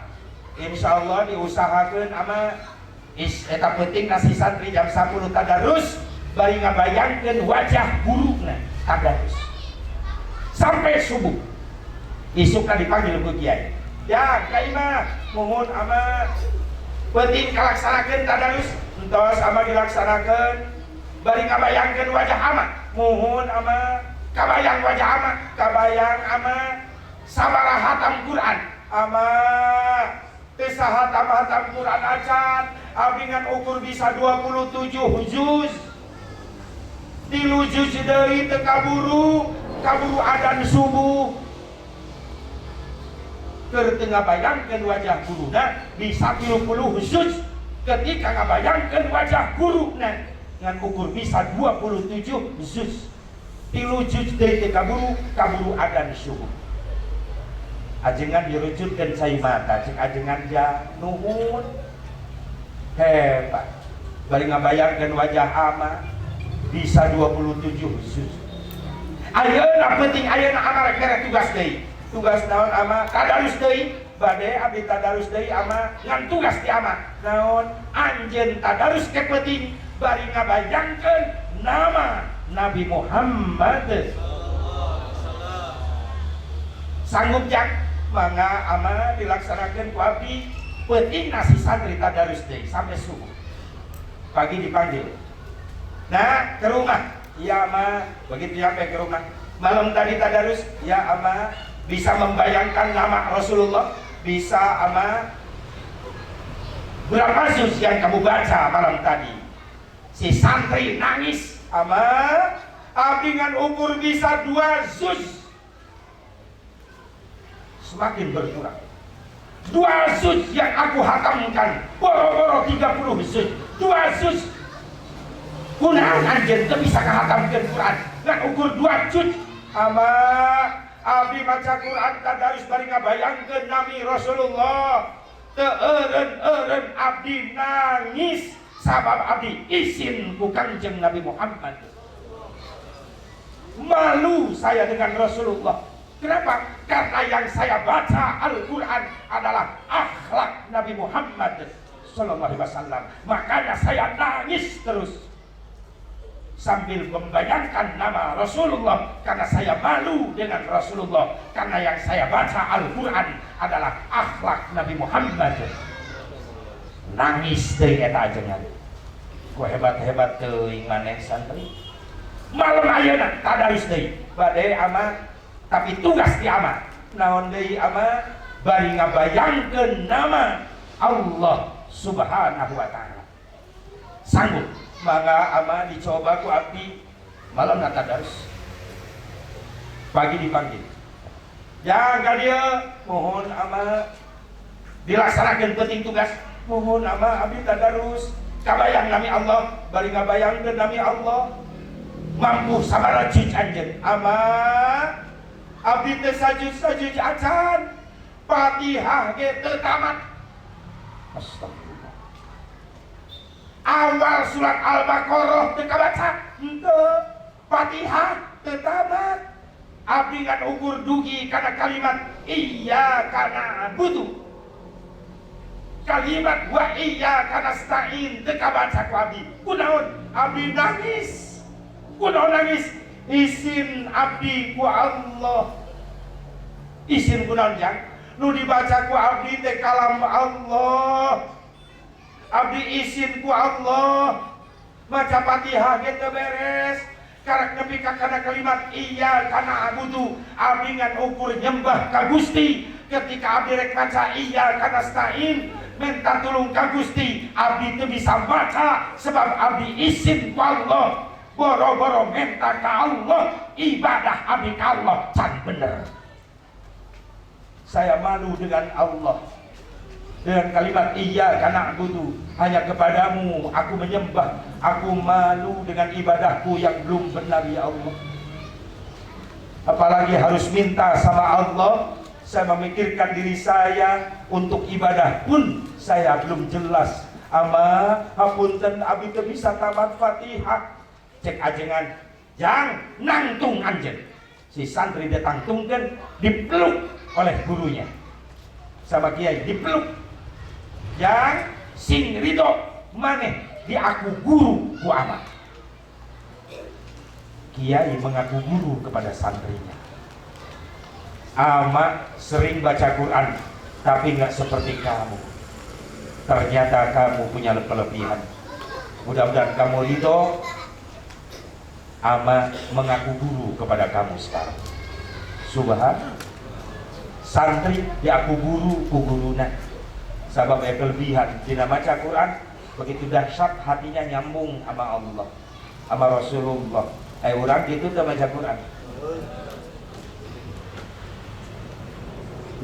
Insyaallah diusahakeun ama eta penting nasi santri jam 10 tadarus bari ngabayangkeun wajah guruna tadarus. Sampai subuh. Isuk kan dipanggil ku kiai. Ya, kiai mah mohon ama penting kalaksanakeun tadarus, entos ama dilaksanakeun bari ngabayangkeun wajah ama. Mohon ama kabayang wajah ama, kabayang ama sabaraha hatam Quran. Ama teu hatam Quran acan, abdi ngan ukur bisa 27 juz. 3 juz deui teu kaburu adzan subuh. Ketika ngabayangkeun wajah guruna bisa 30 juz, ketika ngabayangkeun wajah guruna ngan ukur bisa 27 juz. 3 juz deui teh kaburu adzan subuh. Ajengan dirujutkeun cai mata, cek ajengan ja nuhun. Hebat. Bari ngabayangkeun wajah ama bisa 27 juz. Ayeuna penting ayeuna ama rek mere tugas deui. Tugas naon ama tadarus deui bade abdi tadarus deui ama ngan tugas ti ama naon anjeun tadarus ke penting bari ngabayangkeun nama Nabi Muhammad sanggup jak mangga ama dilaksanakeun ku abdi penting nasi santri tadarus deui sampai subuh pagi dipanggil nah ke rumah ya ama begitu sampai ke rumah malam tadi tadarus ya ama bisa membayangkan nama Rasulullah, bisa ama berapa juz yang kamu baca malam tadi. Si santri nangis ama abdi ngan ukur bisa 2 juz. Semakin berkurang. 2 juz yang aku hatamkan, boro-boro 30 juz. 2 juz. Kunaon anjeun teu bisa ngahatamkeun Quran ngan ukur 2 juz ama abdi maca Quran tadarus bari ngabayangkeun nami Rasulullah teu eureun abdi nangis sabab abdi izin ku Kangjeng Nabi Muhammad. Malu saya dengan Rasulullah. Kenapa? Karena yang saya baca Al-Quran adalah akhlak Nabi Muhammad sallallahu alaihi wasallam. Makanya saya nangis terus sambil membayangkan nama Rasulullah karena saya malu dengan Rasulullah karena yang saya baca Al-Quran adalah akhlak Nabi Muhammad. Nangis deui eta ajengan. Ku hebat-hebat teuing maneh santri. Malam ayeuna tadarus deui bade ama tapi tugas ti ama naon deui ama bari ngabayangkeun nama Allah Subhanahu wa taala. Sanggup mangga ama dicoba ku abdi malam tadarus pagi dipanggil ya ka dia mohon ama dilaksanakeun penting tugas mohon ama abdi tadarus kabayang nami Allah bari ngabayangkeun nami Allah mampu sabaraha juz anjeun ama abdi teh sajud acan Fatihah ge teu tamat. Astagfirullah. Awal surat Al-Baqarah teu kabaca, henteu. Fatihah teu tamat. Abdi ngan ukur dugi kana kalimat iyyaka na'budu. Kalimat wa iyyaka nasta'in teu kabaca ku abdi. Kunaon? Abdi nangis. Kunaon nangis? Isin abdi ku Allah. Isin kunaon jang? nu dibaca ku abdi teh kalam Allah. Abdi izin ku Allah maca Fatihah ge teu beres. Karek nepi ka kana kalimat iya kana abudu abdi ngan ukur nyembah ka Gusti. Ketika abdi rek maca iya kana stain minta tulung ka Gusti, abdi teu bisa baca sebab abdi izin ku Allah. Boro-boro minta ka Allah, ibadah abdi ka Allah can bener. Saya malu dengan Allah dengan kalimat iya kana abudu, hanya kepadamu aku menyembah. Aku malu dengan ibadahku yang belum benar ya Allah. Apalagi harus minta sama Allah. Saya memikirkan diri saya untuk ibadah pun saya belum jelas. Ama hapunten abdi teu bisa tamat Fatihah. Cek ajengan jang nangtung anjeun. Si santri ditangtungkeun, dipeluk oleh gurunya sama kiai, dipeluk. Yang sing ridho maneh diaku guru ku ama. Kiai mengaku guru kepada santrinya. Ama sering baca Quran tapi nggak seperti kamu. Ternyata kamu punya kelebihan. Mudah-mudahan kamu ridho. Ama mengaku guru kepada kamu sekarang. Subhan. Santri diaku guru ku guruna. Sabab kelebihan dina baca Quran begitu dahsyat, hatinya nyambung sama Allah, sama Rasulullah. Orang gitu teu baca Quran.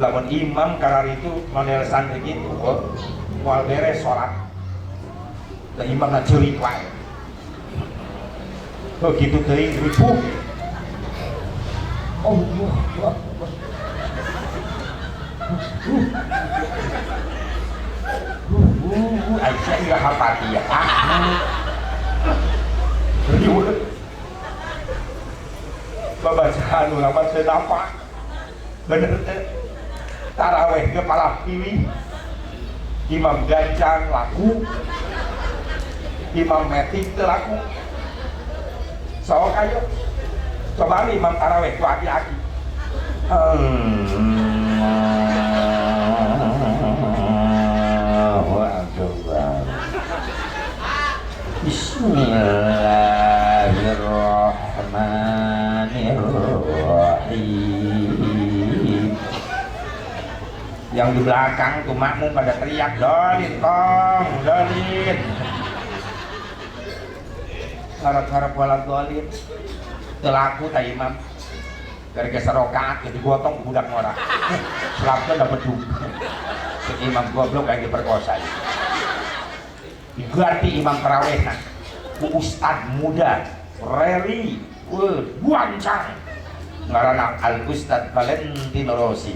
Lamun imam karar itu model santri gitu, moal beres sholat, da imam ngaceurik wae. Oh gitu teuing ripuh. Allah Akbar. Aisyah enggak hafati ya. Babacaan ulama teu dapat. Bener teh. Taraweh ge pala pilih. Imam gancang laku. Imam metik teu laku. Sok ayo. Coba imam taraweh ku aki-aki. Bismillahirrahmanirrahim. Yang di belakang tuh makmum pada teriak, "Dolin kong, dolin." Harap-harap walat dolin. Telaku tak imam. Gara-gara serokaat jadi gotong budak ngora. Selapnya dapat duit. Si imam goblok kayak diperkosa. Diganti imam tarawih nah. Ustad muda, reli, buancang. Ngaranna Al Ustad Valentino Rossi.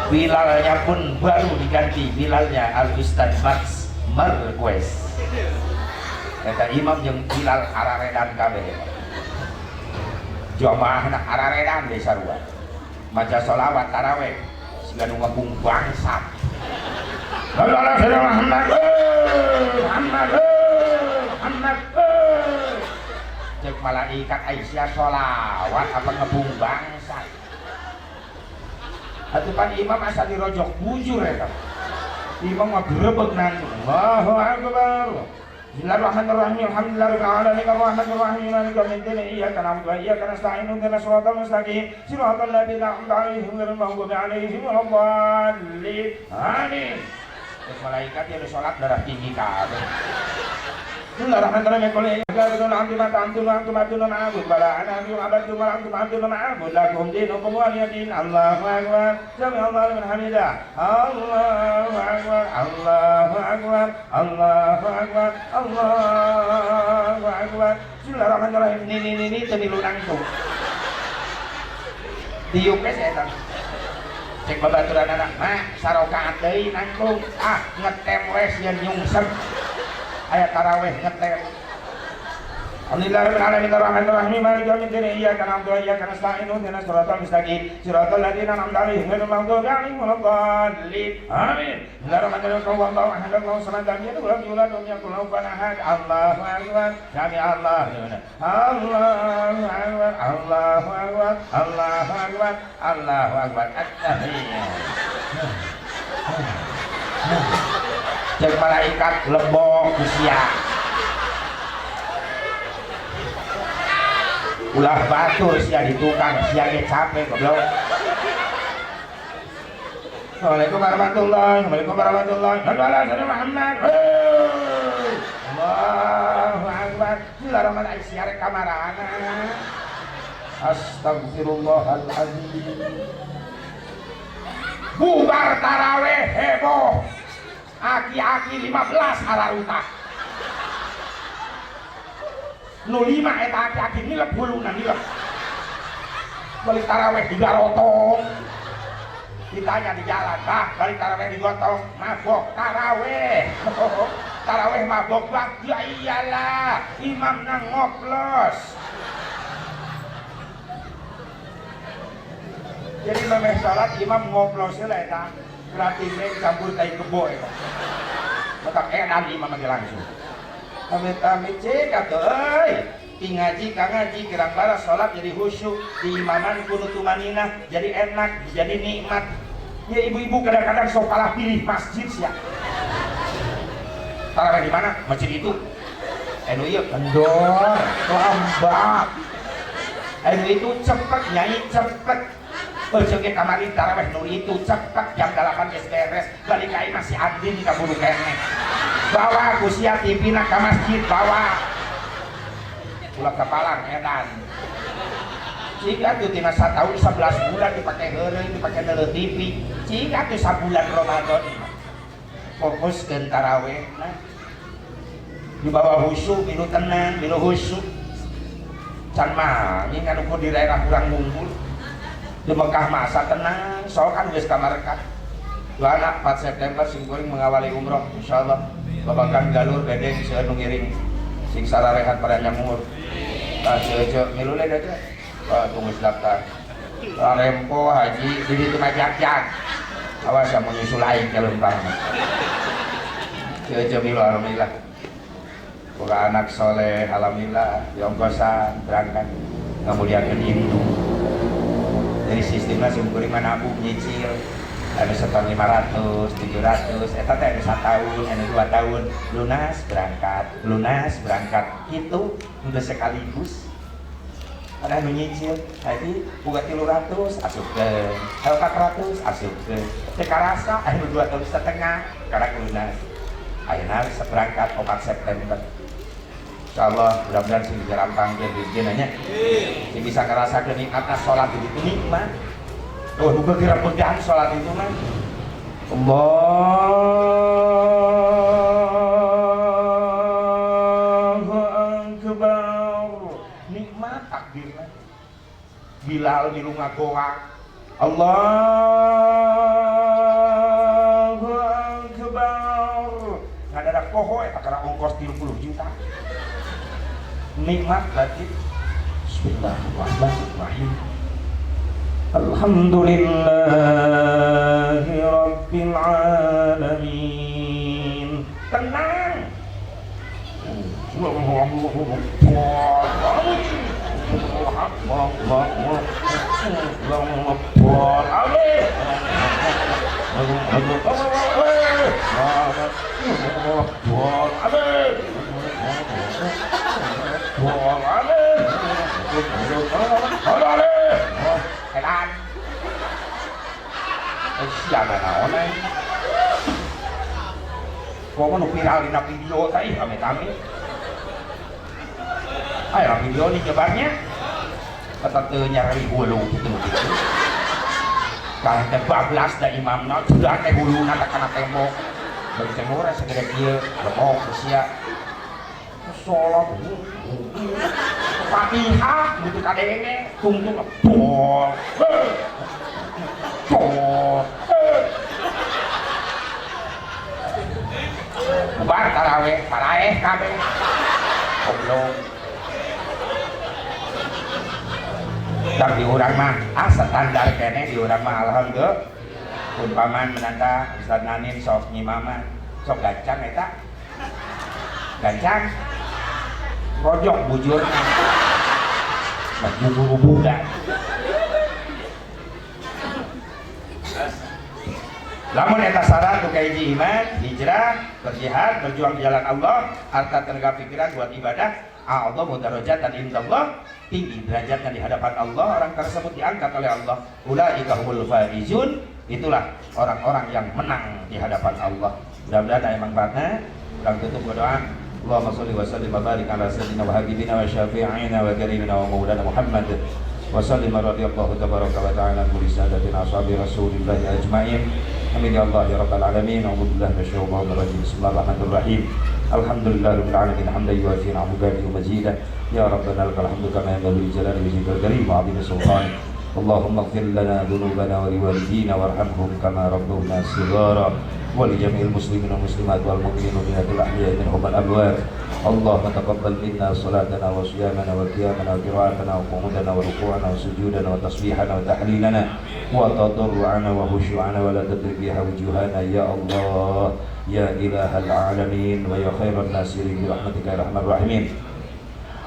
Bilalnya pun baru diganti, bilalnya Al Ustad Max Marquez. Kata imam yang bilal araredan kabeh. Jamaah nak araredan deh sarua. Maca sholawat taraweh siga nu ngepung bangsat. Muhammad Muhammad Muhammad. Cek malaikat Aisyah sholawat apa ngebung bangsat. Atupan imam asal dirojok bujur ya. Imam ngagrebeg nang Allahu Akbar. Bismillahirrahmanirrahim. Alhamdulillahirabbil alamin arrahmanir rahim maliki yaumiddin iyyaka na'budu wa iyyaka nasta'in ihdinas siratal mustaqim siratal ladzina an'amta 'alaihim ghairil maghdubi 'alaihim waladdallin. Amin. Terus malaikat yang sholat darah tinggi kabeh. Bismillahirrahmanirrahim. Qul ya ayyuhal amanu antum ma'bud bala ana abadu wa antum ma'bud lakum dinukum waliyadin. Allahu akbar. Sami'allahu liman hamidah. Allahu akbar. Allahu akbar. Allahu akbar. Allahu akbar. Bismillahirrahmanirrahim. Ini temilu nangtung. Tiup ke saya tang. Cek babaturan anak, mah sarokaat deui nangtung. Ah, ngetem wes yen nyungsep. Aya taraweh ngetem. Alhamdulillahirabbil alamin arrahmanir rahim maliki yaumiddin iyyaka na'budu wa iyyaka nasta'in ihdinas siratal mustaqim siratal ladzina an'amta 'alaihim ghairil maghdubi 'alaihim waladdallin amin. Bismillahirrahmanirrahim Allahu ahad Allahu samad lam yalid wa lam yulad wa lam yakul lahu kufuwan ahad. Allahu akbar. Sami Allah. Allahu akbar. Allahu akbar. Allahu akbar. Allahu akbar. At-tahiyyah. Jeung malaikat lebok usia ulah batur sia di tukang sia ge capek goblok. Assalamualaikum warahmatullahi wabarakatuh. Muhammad. Allahu akbar. Bismillahirrahmanirrahim. Sia rek kamarana. Astagfirullahaladzim. Bubar taraweh heboh. Aki-aki 15 halaruta. Nu 5 eta aki-aki nilep huluna nilep. Balik taraweh digarotong. Ditanya di jalan, bah balik taraweh digotong, mabok taraweh. Taraweh mabok bang, ya iyalah, imam nang ngoplos. Jadi memeh salat imam ngoplosnya lah eta. Gratis campur tai kebo eta. Maka edan imam lagi langsung. Amit-amit cek atuh euy. Ti ngaji ka ngaji kirang baras salat jadi khusyuk, di imaman kudu tumaninah jadi enak, jadi nikmat. Ya ibu-ibu kadang-kadang sok kalah pilih masjid sia. Tarawih di mana? Masjid itu. Anu ieu kendor, lambat. Anu itu cepet nyai cepet. Ojo ke kamari tarawih nu itu cepet jam 8 geus beres. Balik ka masih adin kaburu keneh. Bawa kusia TV na ka masjid bawa. Ulah kapalang edan. Jika tuh tina 1 tahun 11 bulan dipakai heureuy dipakai neuleuh TV. Jika tuh sabulan Ramadan fokus ke tarawih nah. Di bawah khusyuk, milu tenang, milu khusyuk. Can mah ieu kan ukur di daerah kurang ngumpul. Di Mekah masa tenang, sok kan geus ka Makkah. 2 anak 4 September sing kuring mengawali umroh insyaallah. Babakan galur bedeng seueur nu ngiring. Sing sararehat panjang umur. Tah seueur milu le aja. Tunggu daftar. Rempo haji di ditu mah jak-jak. Awas ya mau nyusul lain kalau umpama. Seueur milu alhamdulillah. Ulah anak soleh alhamdulillah diongkosan berangkat ngamuliakeun ibu. Dari sistemnya sing kuring mah nabung nyicil. Anu setor 500, 700, eta teh anu 1 tahun, anu 2 tahun, lunas berangkat. Itu udah sekaligus. Ada anu nyicil, tadi boga 300 asupkeun, 400 asupkeun. Teu karasa anu 2 tahun setengah karena lunas. Ayeuna berangkat 4 September. Insyaallah mudah-mudahan sing dirampang ke rezekinya. Sing bisa ngerasakeun nikmatna salat itu nikmat. Oh, nu kira pegang salat itu mah. Allahu akbar. Nikmat takbirna. Bilal milu ngagoak. Allahu akbar. Ngadadak poho eta kana ongkos 30 juta. Nikmat berarti Bismillahirrahmanirrahim. Alhamdulillahi Rabbil Alamin. Tenang. Edan. Siapa naon nih? Kok mau viral di video tadi kami. Ayo video nih nyebarnya. Kata nyari hulu gitu. Kalau bablas da imamna sudah teh huluna tak kana tembok. Bagi cemora segede kieu, lemong sia. Salat. Fatihah gitu kadenge tungtung bol. Bubar taraweh kabeh. Goblok. tak di urang mah standar kene di urang mah alhamdulillah umpaman menanda Ustaz Nanin sok nyimama sok gancang eta gancang rojok bujurna buru-buru dah lamun eta syarat untuk hiji iman hijrah berjihad berjuang di jalan Allah harta tenaga pikiran buat ibadah Allah mudarajatan indallah tinggi derajatnya di hadapan Allah orang tersebut diangkat oleh Allah ulaika humul faizun itulah orang-orang yang menang di hadapan Allah mudah-mudahan ada emang manfaatnya ulang tutup berdoa Allahumma sholli wa sallim wa barik ala sayyidina wa habibina wa syafi'ina wa karimina wa maulana Muhammad wa sallim radhiyallahu tabaraka wa ta'ala bi sadatina ashabi rasulillah ajma'in amin ya Allah ya rabbal alamin a'udzu billahi minasyaitonir rajim bismillahirrahmanirrahim alhamdulillahirabbil alamin hamdan yuwafi ni'amahu wa mazidan ya rabbana lakal hamdu kama yanbaghi li jalali wajhikal karim wa 'azimi sultanik Allahumma ighfir lana dhunubana wa liwalidina warhamhum kama rabbawna shighara wa li jami'il muslimin wal muslimat wal mu'minin wal ahya'i minhum wal amwat Allahumma taqabbal minna salatana wa siyamana wa qiyamana wa qira'atana wa qu'udana wa ruku'ana wa sujudana wa tasbihana wa tahlilana wa tadarru'ana wa khushu'ana wa la tadrik biha wujuhana ya Allah ya ilahal alamin wa ya khairan nasirin bi rahmatika ya arhamar rahimin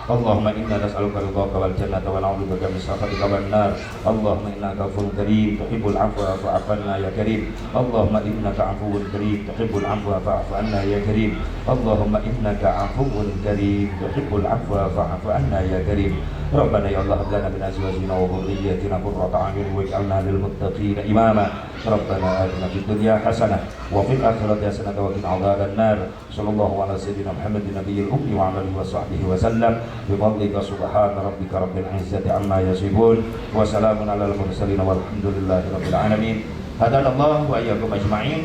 Allahumma inna nas'aluka ridhaka wal jannata wa na'udzu bika min sakhatika wan nar Allahumma innaka 'afuwwun karim tuhibbul 'afwa fa'fu 'anna ya karim Allahumma innaka 'afuwwun karim tuhibbul 'afwa fa'fu 'anna ya karim Allahumma innaka 'afuwwun karim tuhibbul 'afwa fa'fu 'anna ya karim Rabbana ya Allah hab lana min azwajina wa dhurriyyatina qurrata a'yun waj'alna lil muttaqina imama Rabbana atina fid dunya hasanah wa fil akhirati hasanah wa qina adzaban nar sallallahu ala sayyidina Muhammadin nabiyil ummi wa ala alihi wa sahbihi wa sallam بفضلك سبحان ربك رب العزة عما يصفون وسلام على المرسلين والحمد لله رب العالمين هدانا الله وإياكم أجمعين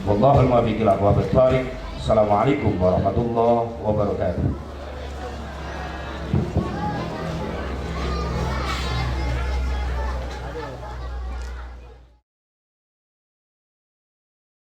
والله الموفق إلى أبواب الطريق السلام عليكم ورحمة الله وبركاته